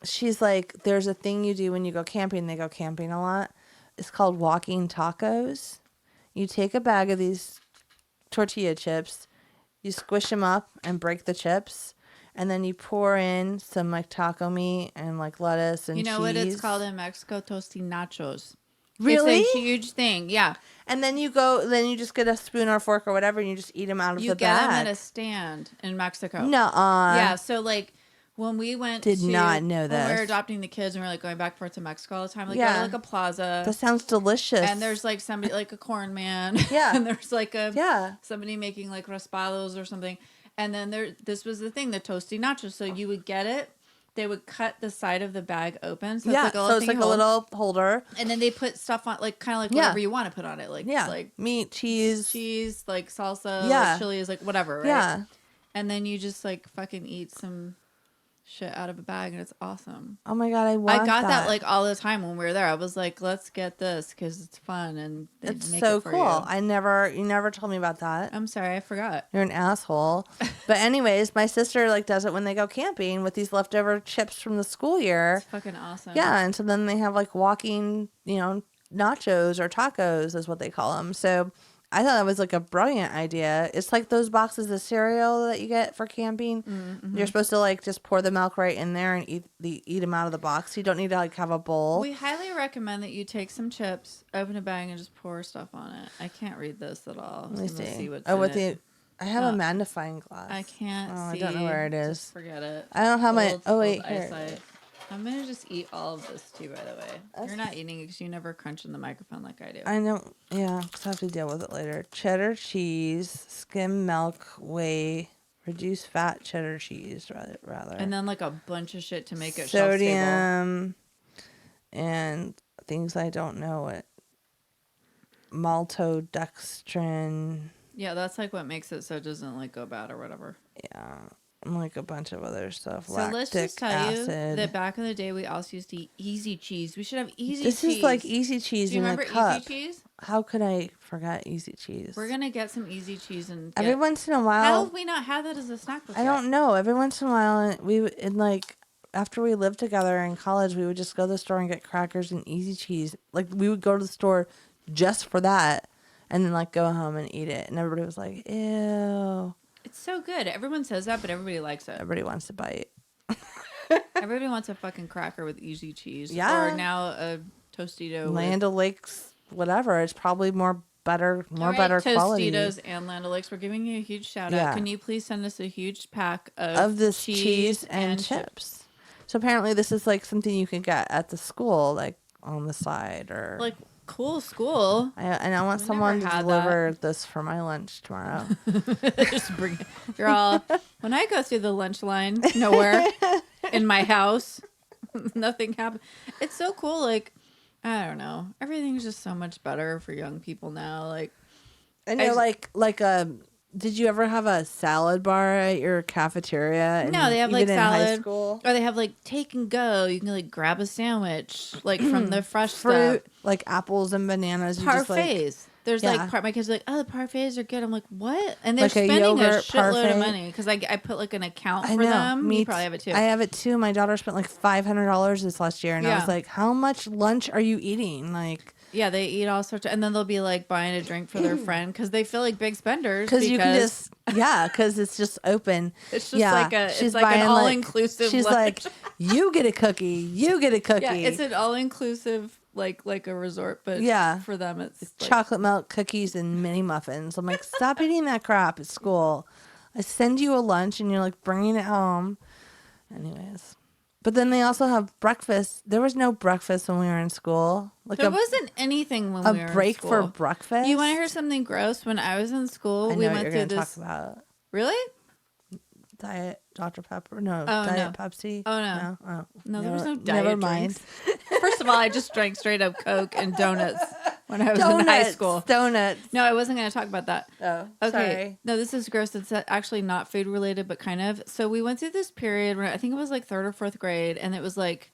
B: She's like, there's a thing you do when you go camping. They go camping a lot. It's called walking tacos. You take a bag of these tortilla chips, you squish them up and break the chips, and then you pour in some like taco meat and like lettuce and cheese.
A: You know what it's called in Mexico? Tostinachos.
B: Really?
A: It's a huge thing. Yeah.
B: And then you just get a spoon or fork or whatever, and you just eat them out of the bag.
A: You get them at a stand in Mexico.
B: Nuh-uh.
A: Yeah. So like when we went
B: not know this.
A: When we were adopting the kids and we were like going back and forth to Mexico all the time, like go to like a plaza.
B: That sounds delicious.
A: And there's like somebody like a corn man.
B: Yeah.
A: And there's like somebody making like raspados or something. And then this was the thing, the toasty nachos. So you would get it. They would cut the side of the bag open. So it's like a little
B: holder.
A: And then they put stuff on, like kind of like whatever you want to put on it. Like, like
B: meat, cheese,
A: like salsa, like chilies, like whatever, right?
B: Yeah.
A: And then you just like fucking eat some shit out of a bag and it's awesome.
B: Oh my God, I got
A: that like all the time when we were there. I was like, let's get this because it's fun and
B: it's
A: make
B: so
A: it for
B: cool.
A: you.
B: You never told me about that.
A: I'm sorry, I forgot.
B: You're an asshole. But anyways, my sister like does it when they go camping with these leftover chips from the school year.
A: It's fucking awesome.
B: Yeah, and so then they have like walking, nachos or tacos is what they call them. So I thought that was like a brilliant idea. It's like those boxes of cereal that you get for camping. Mm-hmm. You're supposed to like just pour the milk right in there and eat them out of the box. You don't need to like have a bowl.
A: We highly recommend that you take some chips, open a bag, and just pour stuff on it. I can't read this at all.
B: Let me see
A: what's in it.
B: I have a magnifying glass.
A: I can't see.
B: I don't know where it is.
A: Just forget it.
B: I don't have my. Oh wait, here.
A: Eyesight. I'm gonna just eat all of this too. By the way, you're not eating it because you never crunch in the microphone like I do.
B: I know. Yeah, because I have to deal with it later. Cheddar cheese, skim milk, whey, reduced fat cheddar cheese, rather.
A: And then like a bunch of shit to make it
B: sodium and things I don't know what. Maltodextrin.
A: Yeah, that's like what makes it so it doesn't like go bad or whatever.
B: Yeah. And like a bunch of other stuff.
A: So let's just tell you that back in the day we also used to eat easy cheese. We should have easy cheese.
B: This is like easy cheese in a cup.
A: Do you remember easy cheese?
B: How could I forget easy cheese?
A: We're gonna get some easy cheese and
B: every once in a while.
A: How have we not had that as a snack before?
B: I don't know. Every once in a while, after we lived together in college, we would just go to the store and get crackers and easy cheese. Like we would go to the store just for that, and then like go home and eat it. And everybody was like, "Ew."
A: It's so good. Everyone says that, but everybody likes it.
B: Everybody wants to bite.
A: Everybody wants a fucking cracker with easy cheese.
B: Yeah.
A: Or now a Tostito.
B: Land O'Lakes, whatever. It's probably more better, more
A: All right,
B: better quality.
A: Tostitos and Land O'Lakes, we're giving you a huge shout out. Can you please send us a huge pack
B: of this cheese and chips? So apparently this is like something you can get at the school, like on the side or
A: like cool school.
B: And I want someone to deliver this for my lunch tomorrow.
A: Just bring it. You're all, when I go through the lunch line, nowhere in my house, nothing happens. It's so cool. Like, I don't know. Everything's just so much better for young people now. Like,
B: and you're did you ever have a salad bar at your cafeteria?
A: No, they have like salad.
B: High school?
A: Or they have like take and go. You can like grab a sandwich like from the fresh
B: fruit,
A: stuff.
B: like apples and bananas.
A: Parfaits. There's like my kids are like, oh, the parfaits are good. I'm like, what? And they're spending a shitload of money because I put like an account for them. You probably have it too.
B: I have it too. My daughter spent like $500 this last year, and I was like, how much lunch are you eating? Like.
A: Yeah, they eat all sorts of, and then they'll be like buying a drink for their friend because they feel like big spenders.
B: Because you can just, because it's just open.
A: It's just it's like an all-inclusive.
B: She's
A: lunch.
B: like, you get a cookie, you get a cookie.
A: Yeah, it's an all-inclusive, like a resort, but for them it's like,
B: chocolate milk cookies and mini muffins. I'm like, stop eating that crap at school. I send you a lunch and you're like bringing it home. Anyways. But then they also have breakfast. There was no breakfast when we were in school.
A: Like there wasn't anything when we were in school.
B: A break for breakfast?
A: You want to hear something gross? When I was in school, we went through this.
B: Talk about.
A: Really?
B: Diet Dr. Pepper? No. Diet Pepsi?
A: Oh, no.
B: No,
A: there was no diet
B: Never mind.
A: First of all, I just drank straight up Coke and donuts when I was in high school.
B: Donuts.
A: No, I wasn't going to talk about that.
B: Oh,
A: okay.
B: Sorry.
A: No, this is gross. It's actually not food related, but kind of. So we went through this period where I think it was like 3rd or 4th grade, and it was like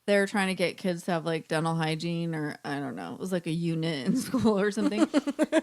A: they were trying to get kids to have like dental hygiene, or I don't know. It was like a unit in school or something.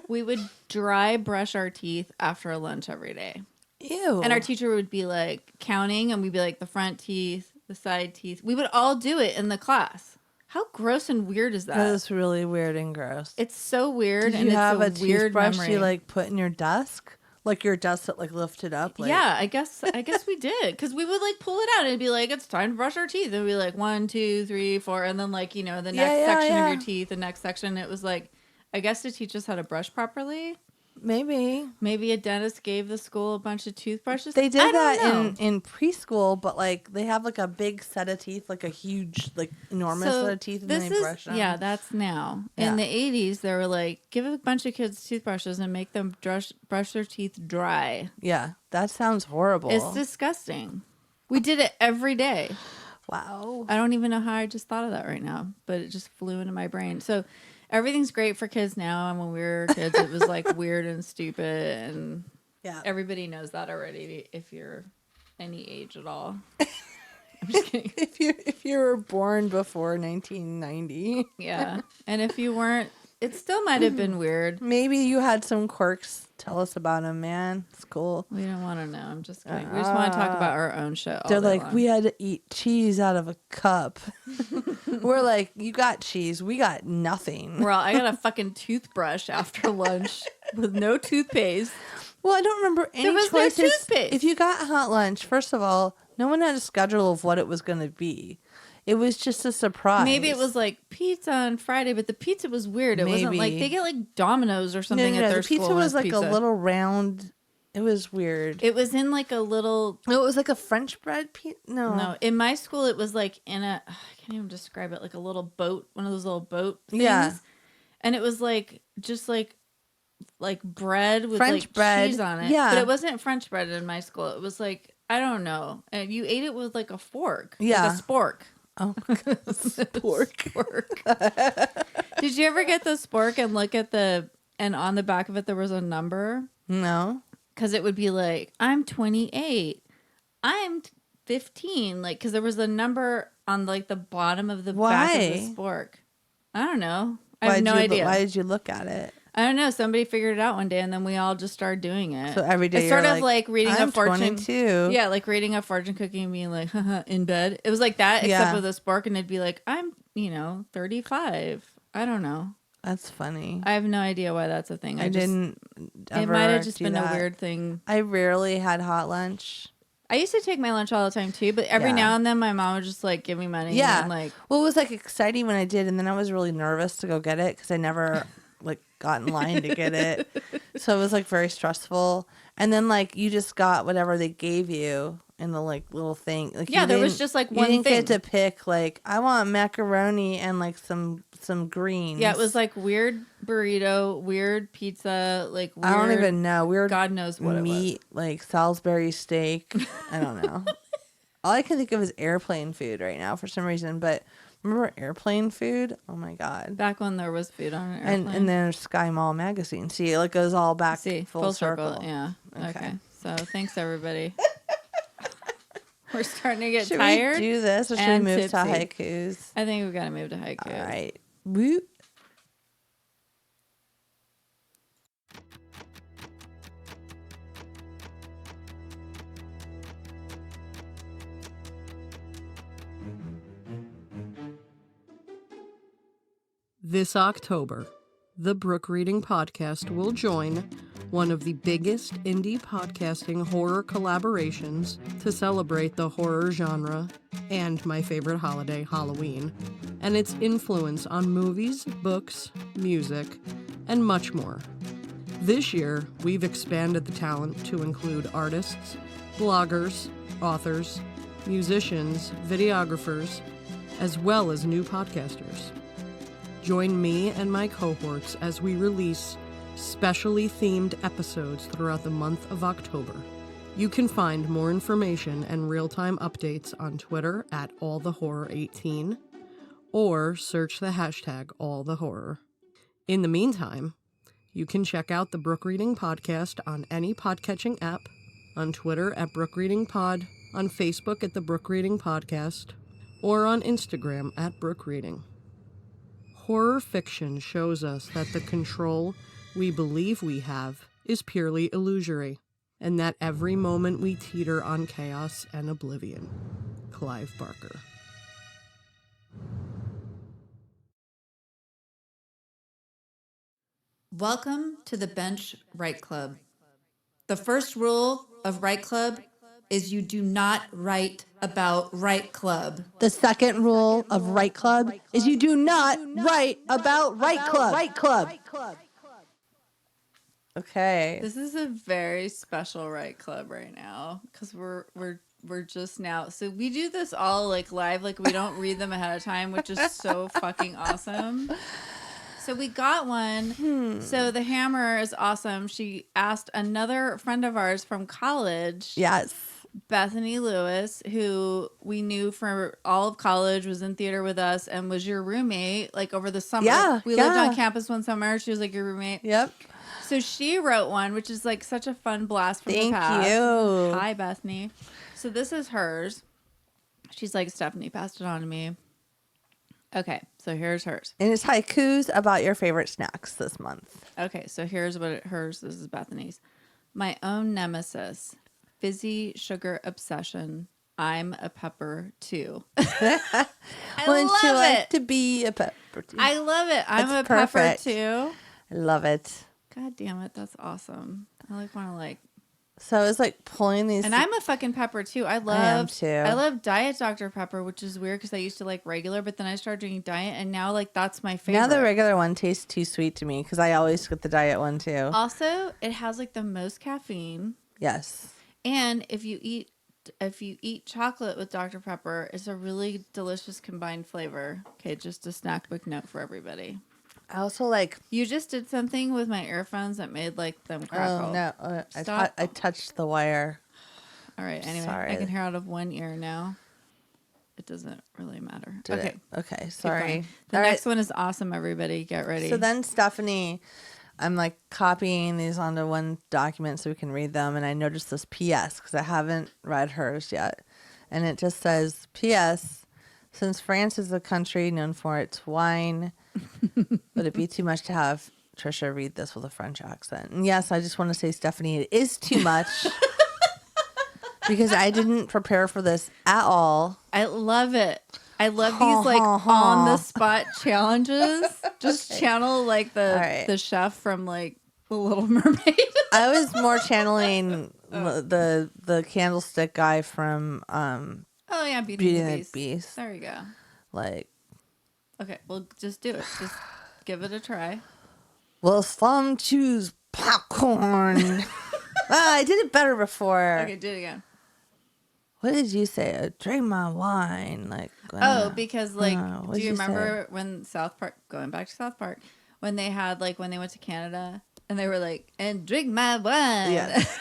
A: We would dry brush our teeth after lunch every day.
B: Ew.
A: And our teacher would be like counting, and we'd be like the front teeth, the side teeth. We would all do it in the class. How gross and weird is that?
B: That is really weird and gross.
A: It's so weird.
B: Did you have a
A: weird
B: toothbrush
A: memory.
B: you like put in your desk? Like your desk that like lifted up? Like...
A: Yeah, I guess we did. Because we would like pull it out and it'd be like, it's time to brush our teeth. And it'd be like 1, 2, 3, 4. And then like, the next section of your teeth, the next section. It was like, I guess to teach us how to brush properly. Maybe a dentist gave the school a bunch of toothbrushes.
B: They did that in preschool, but like they have like a big set of teeth, like a huge, like enormous set of teeth, and then they brush them.
A: Yeah, that's now. Yeah. In the 80s, they were like, give a bunch of kids toothbrushes and make them brush their teeth dry.
B: Yeah, that sounds horrible.
A: It's disgusting. We did it every day.
B: Wow.
A: I don't even know how I just thought of that right now, but it just flew into my brain. So everything's great for kids now, and when we were kids, it was like weird and stupid, and everybody knows that already. If you're any age at all, I'm just kidding.
B: If you were born before 1990,
A: yeah, and if you weren't, it still might have been weird.
B: Maybe you had some quirks. Tell us about them, man. It's cool.
A: We don't want to know. I'm just kidding. We just want to talk about our own shit.
B: They're like, we had to eat cheese out of a cup. We're like, you got cheese. We got nothing.
A: I got a fucking toothbrush after lunch with no toothpaste.
B: Well, I don't remember any choices.
A: There was no toothpaste.
B: If you got hot lunch, first of all, no one had a schedule of what it was going to be. It was just a surprise.
A: Maybe it was like pizza on Friday, but the pizza was weird. It wasn't like they get like Domino's or something at their school.
B: The pizza was like a little round. It was weird.
A: It was in like a little.
B: No, it was like a French bread pizza. No,
A: in my school it was like in a. I can't even describe it. Like a little boat, one of those little boat things. Yeah, and it was like just like bread with
B: French
A: like
B: bread.
A: Cheese on it.
B: Yeah,
A: but it wasn't French bread in my school. It was like I don't know. And you ate it with like a fork.
B: Yeah,
A: like a spork.
B: Oh, spork.
A: Did you ever get the spork and look at and on the back of it there was a number?
B: No.
A: Because it would be like, I'm 28. I'm 15. Like, because there was a number on like the bottom of the back of the spork. I don't know. I have no idea.
B: Why did you look at it?
A: I don't know. Somebody figured it out one day, and then we all just started doing it.
B: So every day,
A: it's sort of like reading
B: a
A: fortune.
B: 22.
A: Yeah, like reading a fortune cookie and being like, haha, in bed. It was like that, except with a spork, and it'd be like, I'm, 35. I don't know.
B: That's funny.
A: I have no idea why that's a thing.
B: I didn't.
A: It might have just been a weird thing.
B: I rarely had hot lunch.
A: I used to take my lunch all the time too, but every now and then my mom would just like give me money.
B: Yeah.
A: And, like,
B: well, it was like exciting when I did, and then I was really nervous to go get it because I never like got in line to get it. So it was like very stressful. And then like you just got whatever they gave you in the like little thing. Like
A: Yeah, there was just like one
B: you didn't
A: thing.
B: get to pick like I want macaroni and like some greens.
A: Yeah, it was like weird burrito, weird pizza, like weird,
B: I don't even know. Weird
A: God knows what
B: meat,
A: it was.
B: like Salisbury steak. I don't know. All I can think of is airplane food right now for some reason. But remember airplane food? Oh my God.
A: Back when there was food on an airplane.
B: And then there's Sky Mall magazine. See, it goes all back full circle.
A: Yeah. Okay. So thanks everybody. We're starting to get
B: should
A: tired.
B: Should we do this or should we move to haikus?
A: I think we've got to move to haikus.
B: All right. Woo.
C: This October, the Brook Reading Podcast will join one of the biggest indie podcasting horror collaborations to celebrate the horror genre and my favorite holiday, Halloween, and its influence on movies, books, music, and much more. This year, we've expanded the talent to include artists, bloggers, authors, musicians, videographers, as well as new podcasters. Join me and my cohorts as we release specially themed episodes throughout the month of October. You can find more information and real-time updates on Twitter at AllTheHorror18 or search the hashtag AllTheHorror. In the meantime, you can check out the Brook Reading Podcast on any podcatching app, on Twitter at Brook Reading Pod, on Facebook at the Brook Reading Podcast, or on Instagram at Brook Reading. Horror fiction shows us that the control we believe we have is purely illusory, and that every moment we teeter on chaos and oblivion. Clive Barker.
A: Welcome to the Bench Write Club. The first rule of Write Club is you do not write about Write Club.
B: The second rule of Write Club is you do not write about Write Club. Write Club. Okay.
A: This is a very special Write Club right now because we're just now. So we do this all like live, like we don't read them ahead of time, which is so fucking awesome. So we got one. So the Hammer is awesome. She asked another friend of ours from college.
B: Yes.
A: Bethany Lewis, who we knew for all of college, was in theater with us and was your roommate like over the summer.
B: Yeah.
A: We lived on campus one summer. She was like your roommate.
B: Yep.
A: So she wrote one, which is like such a fun blast from the past.
B: Thank you.
A: Hi, Bethany. So this is hers. She's like, Stephanie passed it on to me. Okay, so here's hers.
B: And it's haikus about your favorite snacks this month.
A: Okay, so here's hers. This is Bethany's. My own nemesis, fizzy sugar obsession. I'm a pepper too. I
B: Wouldn't
A: love
B: you like
A: it.
B: to be a pepper too?
A: I love it. I'm
B: That's
A: a pepper
B: perfect.
A: too.
B: I love it.
A: God damn it, that's awesome. I like want to like.
B: So it's like pulling these.
A: And I'm a fucking pepper too. I
B: am too.
A: I love Diet Dr. Pepper, which is weird because I used to like regular, but then I started drinking diet, and now like that's my favorite.
B: Now the regular one tastes too sweet to me because I always get the diet one too.
A: Also, it has like the most caffeine.
B: Yes.
A: And if you eat chocolate with Dr. Pepper, it's a really delicious combined flavor. Okay, just a snack book note for everybody.
B: I also like.
A: You just did something with my earphones that made like them crackle.
B: Oh no!
A: Stop.
B: I touched the wire.
A: All right. Anyway,
B: Sorry.
A: I can hear out of one ear now. It doesn't really matter. Okay.
B: Okay. Sorry.
A: The next one is awesome. Everybody, get ready.
B: So then Stephanie, I'm like copying these onto one document so we can read them, and I noticed this PS because I haven't read hers yet, and it just says PS. Since France is a country known for its wine, would it be too much to have Trisha read this with a French accent? And yes, I just want to say, Stephanie, it is too much because I didn't prepare for this at all.
A: I love it. I love these like on the spot challenges. Just channel like the chef from like The Little Mermaid.
B: I was more channeling the candlestick guy from
A: Oh yeah, Beauty and the
B: Beast.
A: There you go.
B: Like,
A: okay, well, just do it. Just give it a try.
B: Well, some choose popcorn. I did it better before.
A: Okay, do it again.
B: What did you say? Drink my wine. Like,
A: Because like, do you remember
B: say?
A: when South Park, going back to South Park, when they had like when they went to Canada and they were like, and drink my wine.
B: Yes.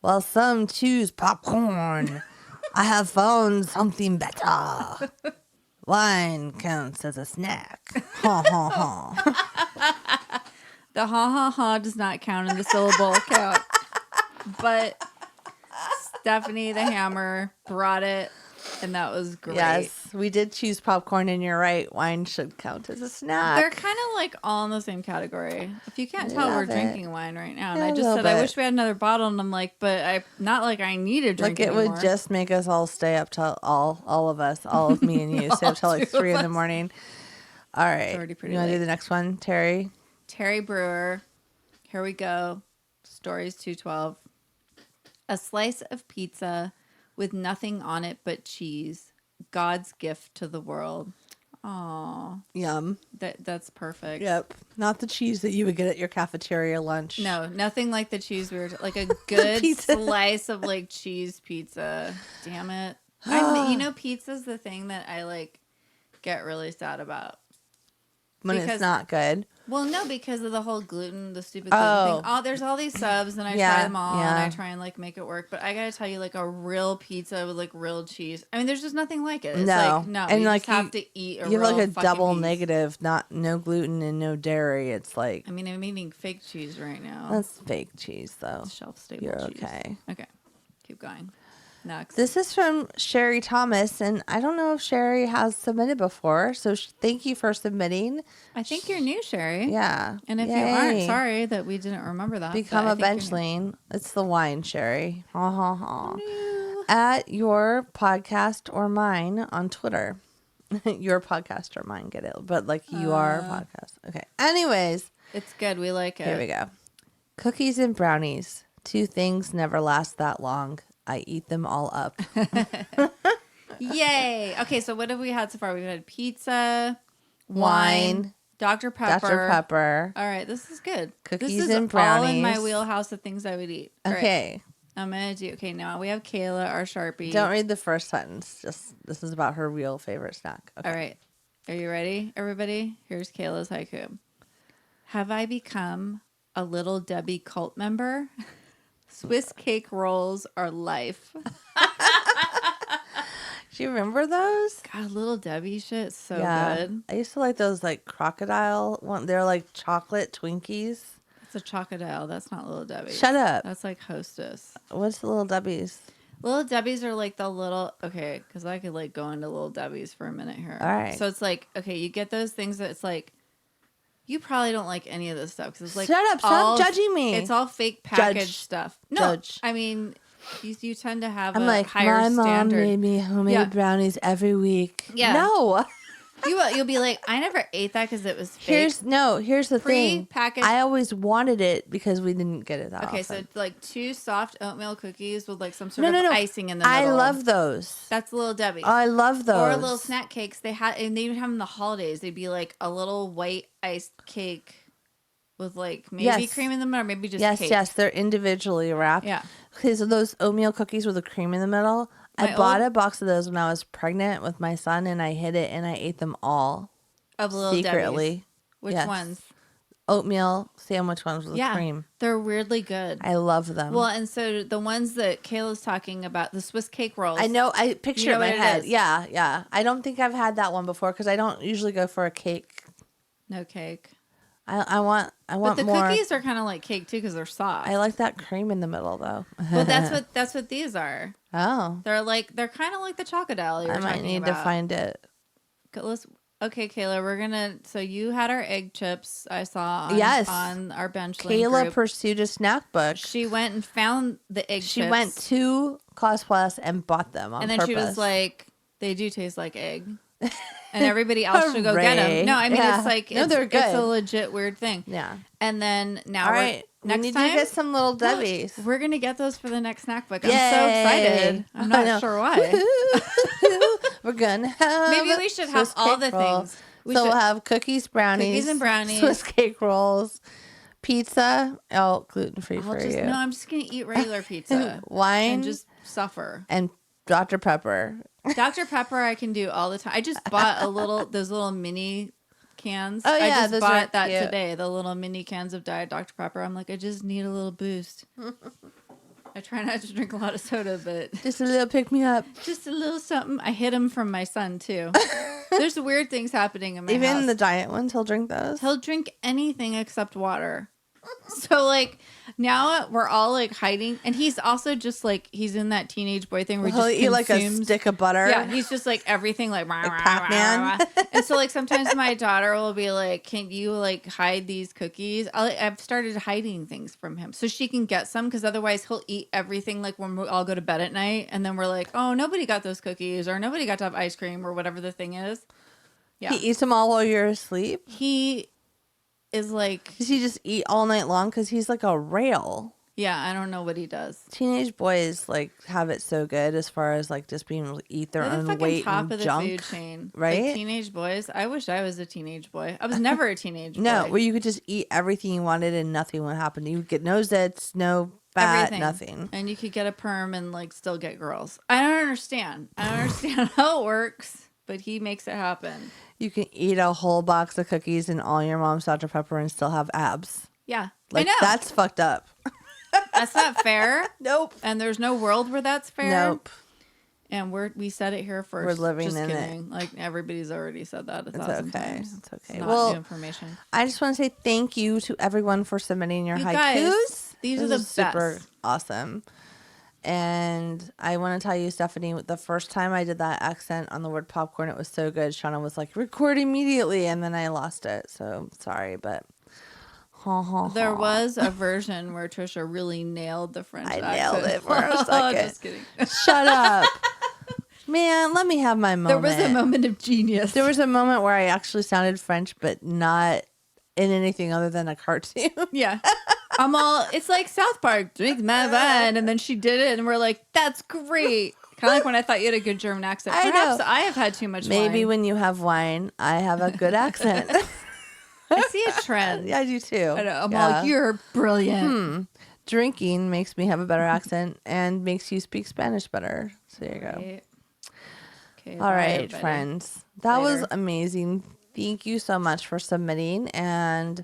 B: Well, some choose popcorn. I have found something better. Wine counts as a snack. Ha ha ha.
A: The ha ha ha does not count in the syllable count. But Stephanie the Hammer brought it, and that was great.
B: Yes, we did choose popcorn, and you're right. Wine should count as a snack.
A: They're kind of like all in the same category. If you can't tell, we're drinking wine right now. And
B: Yeah,
A: I just said, I wish we had another bottle. And I'm like, but I not like I need to drink
B: Like, it
A: anymore.
B: would just make us all stay up till all of us, all of me and you, stay up till like 3 in the morning. All right.
A: It's already pretty
B: You want to
A: late.
B: do the next one, Terry?
A: Terry Brewer. Here we go. Stories 212. A slice of pizza with nothing on it but cheese. God's gift to the world. Aw.
B: Yum.
A: That's perfect.
B: Yep. Not the cheese that you would get at your cafeteria lunch.
A: No, nothing like the cheese we were like a good
B: pizza.
A: slice of like cheese pizza. Damn it. Pizza's the thing that I like get really sad about.
B: When it's not good.
A: Well, no, because of the whole gluten, the stupid gluten thing. There's all these subs, and I try them all, and I try and like make it work. But I gotta tell you, like a real pizza with like real cheese. I mean, there's just nothing like it. It's
B: no,
A: and you just have to eat a real
B: you have like a
A: fucking
B: double
A: piece.
B: negative, no gluten and no dairy. It's like,
A: I mean, I'm eating fake cheese right now.
B: that's fake cheese, though.
A: Shelf stable
B: You're
A: cheese.
B: okay.
A: Okay, keep going. Next.
B: This is from Sherry Thomas, and I don't know if Sherry has submitted before, so thank you for submitting.
A: I think you're new, Sherry.
B: Yeah.
A: And if you aren't, sorry that we didn't remember that.
B: Become a benchling. It's the wine, Sherry. Ha ha ha. At your podcast or mine on Twitter. Your podcast or mine, get it. But like you are a podcast. Okay. Anyways.
A: It's good. We like it.
B: Here we go. Cookies and brownies. 2 things never last that long. I eat them all up.
A: Yay. Okay, so what have we had so far? We've had pizza,
B: Wine,
A: Dr. Pepper.
B: Dr. Pepper.
A: All right, this is good.
B: Cookies
A: this is
B: and
A: all in my
B: brownies.
A: wheelhouse of things I would eat. All right,
B: Okay.
A: I'm going to do, okay, now we have Kayla, our Sharpie.
B: Don't read the first sentence. Just this is about her real favorite snack. Okay.
A: All right. Are you ready, everybody? Here's Kayla's haiku. Have I become a Little Debbie cult member? Swiss cake rolls are life.
B: Do you remember those?
A: God, Little Debbie shit is so good.
B: I used to like those like crocodile one. They're like chocolate Twinkies.
A: It's a Chocodile. That's not Little Debbie.
B: Shut up.
A: That's like Hostess.
B: What's the Little Debbie's?
A: Little Debbie's are like the little, okay, because I could like go into Little Debbie's for a minute here.
B: All right.
A: So it's like, okay, you get those things that it's like, you probably don't like any of this stuff because it's like,
B: Shut up, stop judging me.
A: It's all fake packaged
B: Judge.
A: No,
B: Judge.
A: I mean, you tend to have
B: I'm
A: a
B: like,
A: higher
B: my mom
A: standard.
B: made me homemade
A: Yeah.
B: brownies every week.
A: Yeah.
B: No.
A: You'll be like, I never ate that because it was fake.
B: Here's the thing.
A: Pre-packaged.
B: I always wanted it because we didn't get it that
A: Okay,
B: often.
A: so like 2 soft oatmeal cookies with like some sort of
B: No.
A: icing in the middle.
B: I love those.
A: That's Little Debbie.
B: I love those.
A: Or little snack cakes. They had, and they would have them in the holidays. They'd be like a little white iced cake with like maybe
B: Yes.
A: cream in them or maybe just cake.
B: Yes, they're individually wrapped.
A: Yeah.
B: Okay, so those oatmeal cookies with the cream in the middle. I bought a box of those when I was pregnant with my son, and I hid it, and I ate them all
A: Of Little
B: secretly.
A: Debbie's. Which
B: Yes.
A: ones?
B: Oatmeal sandwich ones with cream.
A: They're weirdly good.
B: I love them.
A: Well, and so the ones that Kayla's talking about, the Swiss cake rolls.
B: I know. I picture
A: You know
B: it in my
A: what it
B: head.
A: is.
B: Yeah. I don't think I've had that one before because I don't usually go for a cake.
A: No cake.
B: I want
A: But the
B: more.
A: cookies are kind of like cake too because they're soft.
B: I like that cream in the middle though.
A: Well, that's what these are.
B: Oh,
A: They're kind of like the Chocodile.
B: I might need to find it.
A: Okay, Kayla, we're gonna. So you had our egg chips. I saw on our bench.
B: Kayla
A: group.
B: pursued a snack book.
A: She went and found the egg
B: She
A: chips.
B: went to Cost Plus and bought them on
A: and then
B: purpose.
A: she was like, "They do taste like egg," and everybody else should go get
B: Hooray.
A: them. No, I mean
B: Yeah.
A: it's like
B: No, they're good.
A: It's a legit weird thing.
B: Yeah.
A: And then now,
B: All right.
A: next
B: we need
A: time
B: to get some Little Debbie's.
A: we're gonna get those for the next snack book. I'm
B: Yay.
A: so excited. I'm
B: I know.
A: not sure why.
B: We're gonna have.
A: Maybe we should have
B: Swiss
A: all
B: cake
A: the
B: roll.
A: things.
B: We'll have cookies, brownies,
A: and brownies,
B: Swiss cake rolls, pizza, gluten-free for you.
A: No, I'm just going to eat regular pizza.
B: Wine.
A: And just suffer.
B: And Dr. Pepper.
A: Dr. Pepper I can do all the time. I just bought those little mini cans.
B: Oh, yeah.
A: I just bought that
B: cute.
A: today. The little mini cans of Diet Dr. Pepper. I'm like, I just need a little boost. I try not to drink a lot of soda, but...
B: Just a little pick-me-up.
A: Just a little something. I hid him from my son, too. There's weird things happening in my house.
B: Even the diet ones, he'll drink those?
A: He'll drink anything except water. So, like, now we're all, like, hiding. And he's also just, like, he's in that teenage boy thing where
B: he'll
A: he just
B: eat, like, a stick of butter.
A: Yeah, he's just, like, everything, like
B: Pac-Man.
A: And so, like, sometimes my daughter will be like, can you, like, hide these cookies? I've started hiding things from him so she can get some, because otherwise he'll eat everything, like, when we all go to bed at night. And then we're like, oh, nobody got those cookies, or nobody got to have ice cream, or whatever the thing is. Yeah.
B: He eats them all while you're asleep?
A: He is like...
B: Does he just eat all night long? Because he's like a rail.
A: Yeah, I don't know what he does.
B: Teenage boys, like, have it so good as far as, like, just being able to eat their own weight
A: top
B: and
A: of the
B: junk.
A: food chain.
B: Right?
A: Like, teenage boys. I wish I was a teenage boy. I was never a teenage boy.
B: No, where you could just eat everything you wanted and nothing would happen. You would get no zits, no fat,
A: Everything.
B: nothing.
A: And you could get a perm and, like, still get girls. I don't understand. I don't understand how it works, but he makes it happen.
B: You can eat a whole box of cookies and all your mom's Dr. Pepper and still have abs.
A: Yeah.
B: Like,
A: I know.
B: that's fucked up.
A: That's not fair.
B: Nope.
A: And there's no world where that's fair.
B: Nope.
A: And we said it here first.
B: We're living
A: just
B: in
A: kidding.
B: it.
A: Like, everybody's already said that 1,000 times.
B: It's okay.
A: It's not
B: Well,
A: new information.
B: I just want to say thank you to everyone for submitting your
A: You
B: haikus.
A: guys, these are the
B: super
A: best.
B: awesome. And I want to tell you, Stephanie, the first time I did that accent on the word popcorn, it was so good. Shauna was like, record immediately. And then I lost it. So sorry, but.
A: There was a version where Trisha really nailed the French accent.
B: I nailed it for a second.
A: Just kidding.
B: Shut up. Man, let me have my moment.
A: There was a moment of genius.
B: There was a moment where I actually sounded French, but not in anything other than a cartoon.
A: Yeah. It's like South Park, drink my wine. And then she did it, and we're like, that's great. Kind of like when I thought you had a good German accent. Perhaps I have had too much wine.
B: Maybe when you have wine, I have a good accent.
A: I see a trend.
B: Yeah, I do too.
A: I know. I'm like, you're brilliant.
B: Drinking makes me have a better accent and makes you speak Spanish better. So there you go.
A: Right. Okay,
B: All right,
A: everybody.
B: friends. That was
A: Later.
B: amazing. Thank you so much for submitting, and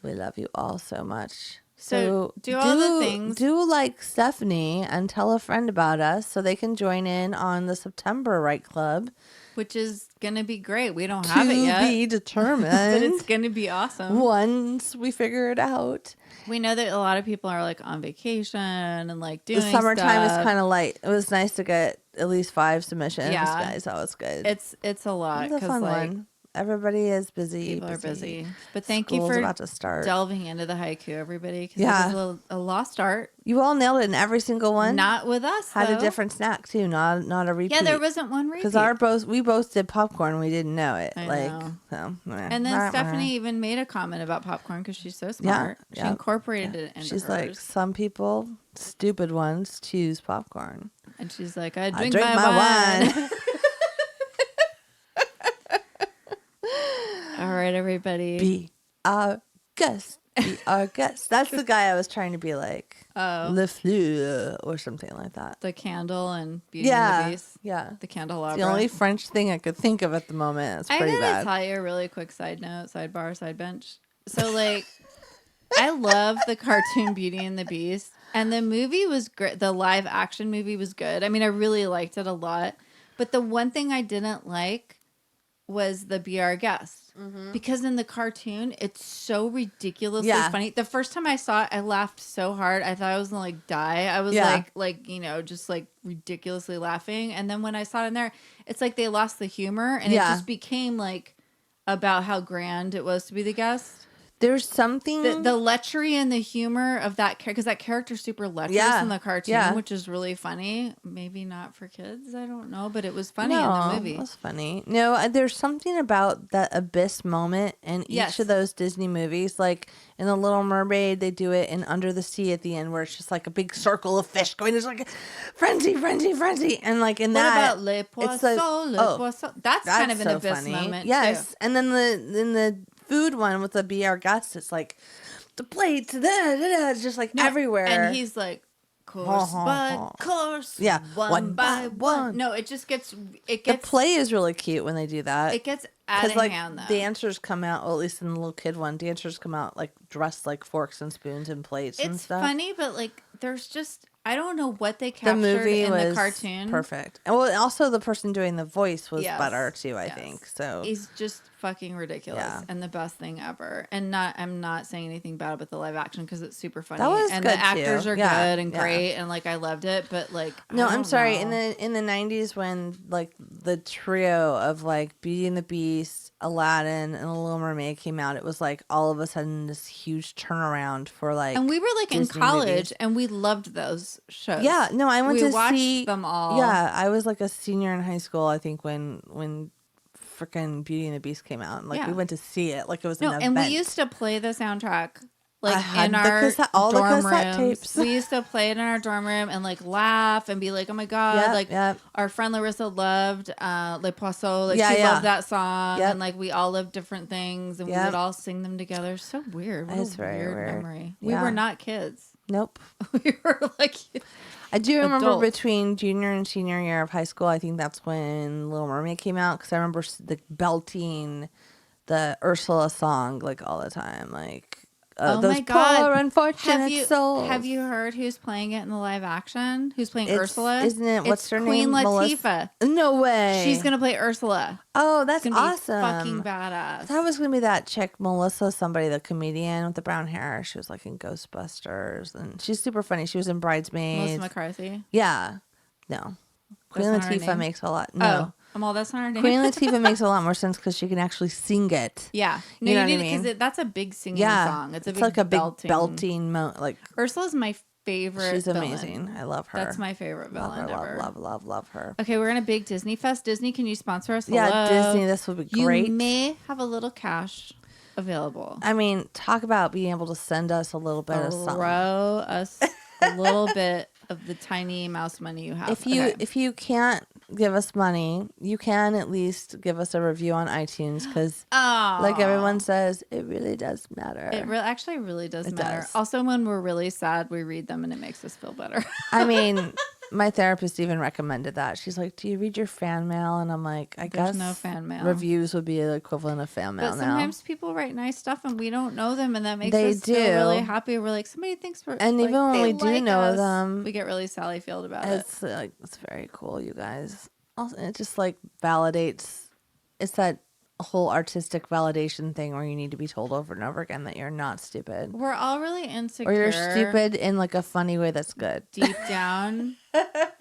B: we love you all so much.
A: So do all the things.
B: Do like Stephanie and tell a friend about us so they can join in on the September Right Club.
A: Which is going to be great. We don't have it yet.
B: To be determined.
A: But it's going to be awesome.
B: Once we figure it out.
A: We know that a lot of people are like on vacation and like doing
B: The summertime
A: stuff.
B: is kind of light. It was nice to get at least 5 submissions,
A: Yeah.
B: guys. That was good.
A: It's a lot.
B: It was a
A: 'cause,
B: fun
A: like,
B: one. Everybody is busy.
A: People are busy. But thank
B: School's
A: you for
B: about to start.
A: delving into the haiku, everybody. Because
B: Yeah.
A: it was a lost art.
B: You all nailed it in every single one.
A: Not with us,
B: Had
A: though.
B: a different snack too, not a repeat.
A: Yeah, there wasn't one repeat.
B: Because we both did popcorn. We didn't know it.
A: I
B: like
A: know.
B: so.
A: And then Stephanie even made a comment about popcorn because she's so smart.
B: Yeah,
A: She incorporated it into
B: She's
A: hers.
B: like, some people, stupid ones, choose popcorn.
A: And she's like, I drink
B: drink
A: my
B: wine.
A: wine. All right, everybody.
B: Be our guest. Be our guest. That's the guy I was trying to be like.
A: Oh.
B: Le Fleur or something like that.
A: The candle and Beauty and
B: Yeah.
A: the Beast.
B: Yeah.
A: The candelabra.
B: The only French thing I could think of at the moment. It's
A: I
B: pretty
A: gotta
B: bad.
A: tell you a really quick side note, sidebar, side bench. So, like, I love the cartoon Beauty and the Beast. And the movie was great. The live action movie was good. I mean, I really liked it a lot. But the one thing I didn't like was the Be Our Guest. Because in the cartoon, it's so ridiculously funny. The first time I saw it, I laughed so hard. I thought I was going to, like, die. I was, like, you know, just, like, ridiculously laughing. And then when I saw it in there, it's like they lost the humor. And it just became, like, about how grand it was to be the guest.
B: There's something
A: the lechery and the humor of that character, because that character's super lecherous in the cartoon, which is really funny. Maybe not for kids, I don't know, but it was funny in the movie.
B: It was funny. No, there's something about that abyss moment in each of those Disney movies. Like in The Little Mermaid, they do it in Under the Sea at the end, where it's just like a big circle of fish going. There's like frenzy, and like in that.
A: What about Les Poissons? That's kind of an
B: so
A: abyss
B: funny.
A: moment.
B: Yes,
A: too.
B: and then the food one with the Be Our Guest, it's like the plates, it's just like everywhere.
A: And he's like, course by course, one by one. No, it gets.
B: The play is really cute when they do that.
A: It gets out of hand, though.
B: Dancers come out, well, at least in the little kid one, dancers come out like dressed like forks and spoons and plates and stuff.
A: It's funny, but like there's just, I don't know what they captured in the cartoon.
B: Perfect. And well, also the person doing the voice was better too, I think. So
A: he's just fucking ridiculous and the best thing ever. And I'm not saying anything bad about the live action because it's super funny.
B: That was
A: and
B: good
A: the actors
B: too.
A: are good and great and like I loved it. But like
B: I'm sorry. In the 90s when like the trio of like Beauty and the Beast, Aladdin, and The Little Mermaid came out, it was like all of a sudden this huge turnaround for like,
A: and we were like
B: Disney
A: in college
B: movies.
A: and we loved those shows.
B: Yeah, no, I went to
A: watched
B: see
A: them all.
B: Yeah, I was like a senior in high school, I think, when freaking Beauty and the Beast came out, and like we went to see it like it was an event.
A: And we used to play the soundtrack. Like in
B: our dorm rooms. Tapes.
A: We used to play it in our dorm room and like laugh and be like, oh my God. Our friend Larissa loved Les Poissons. Like she loved that song. And like we all loved different things and we would all sing them together. So weird. What a weird memory. We were not kids.
B: Nope.
A: We were like
B: I do remember between junior and senior year of high school, I think that's when Little Mermaid came out, because I remember belting the Ursula song like all the time, like those
A: my God.
B: poor unfortunate souls.
A: Have you heard who's playing it in the live action? Who's playing Ursula?
B: Isn't it? What's her
A: Queen
B: name?
A: Latifah.
B: No way.
A: She's gonna play Ursula.
B: Oh, that's
A: it's
B: awesome.
A: Fucking badass.
B: That was gonna be that chick, Melissa, somebody, the comedian with the brown hair. She was like in Ghostbusters, and she's super funny. She was in Bridesmaids.
A: Melissa McCarthy.
B: Yeah. No. Queen Latifah makes a lot. No.
A: Well, that's not her name.
B: Queen Latifah makes a lot more sense because she can actually sing it.
A: Yeah. No,
B: you know what I mean?
A: Because that's a big singing song. It's
B: like a big belting like
A: Ursula's my favorite.
B: She's
A: villain.
B: Amazing. I love her.
A: That's my favorite villain ever.
B: Love her.
A: Okay, we're in a big Disney Fest. Disney, can you sponsor us?
B: Yeah, Disney, this would be great.
A: You may have a little cash available.
B: I mean, talk about being able to send us a little bit of something.
A: Throw us a little bit of the tiny mouse money you have.
B: If you can't give us money, you can at least give us a review on iTunes, because like everyone says, it really does matter.
A: It actually really does matter. Also, when we're really sad, we read them and it makes us feel better.
B: I mean, my therapist even recommended that. She's like, do you read your fan mail? And I'm like, I guess
A: no fan mail.
B: Reviews would be the equivalent of fan mail.
A: But sometimes people write nice stuff and we don't know them, and that makes us
B: feel
A: really happy. We're like, somebody thinks we're,
B: and even when we do know them,
A: we get really Sally-field about it.
B: It's like, it's very cool, you guys. Also, it just like validates. It's that whole artistic validation thing where you need to be told over and over again that you're not stupid.
A: We're all really insecure.
B: Or you're stupid in like a funny way that's good.
A: Deep down.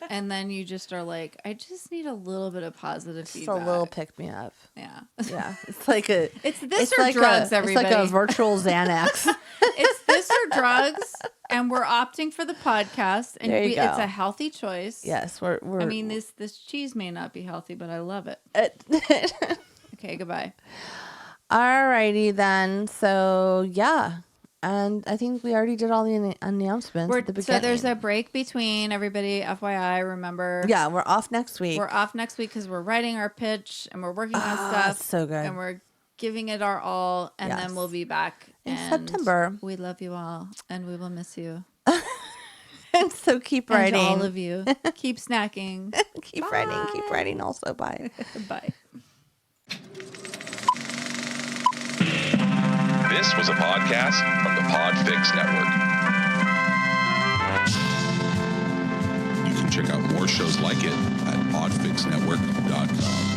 A: And then you just are like, I just need a little bit of positive feedback.
B: Just a little pick me up.
A: Yeah.
B: Yeah. It's like
A: it's this or drugs, everybody.
B: It's like a virtual Xanax.
A: It's this or drugs. And we're opting for the podcast. And
B: there you go.
A: It's a healthy choice.
B: Yes. We're
A: I mean, this cheese may not be healthy, but I love it. Okay, goodbye.
B: Alrighty then. So yeah, and I think we already did all the announcements at the beginning.
A: So there's a break between everybody. FYI, remember?
B: Yeah, we're off next week.
A: We're off next week because we're writing our pitch and we're working on stuff.
B: So good.
A: And we're giving it our all, and then we'll be back
B: in September.
A: We love you all, and we will miss you.
B: And so keep writing.
A: And all of you, keep snacking.
B: Keep writing. Keep writing. Also, bye.
A: Bye.
D: This was a podcast from the Podfix Network. You can check out more shows like it at podfixnetwork.com.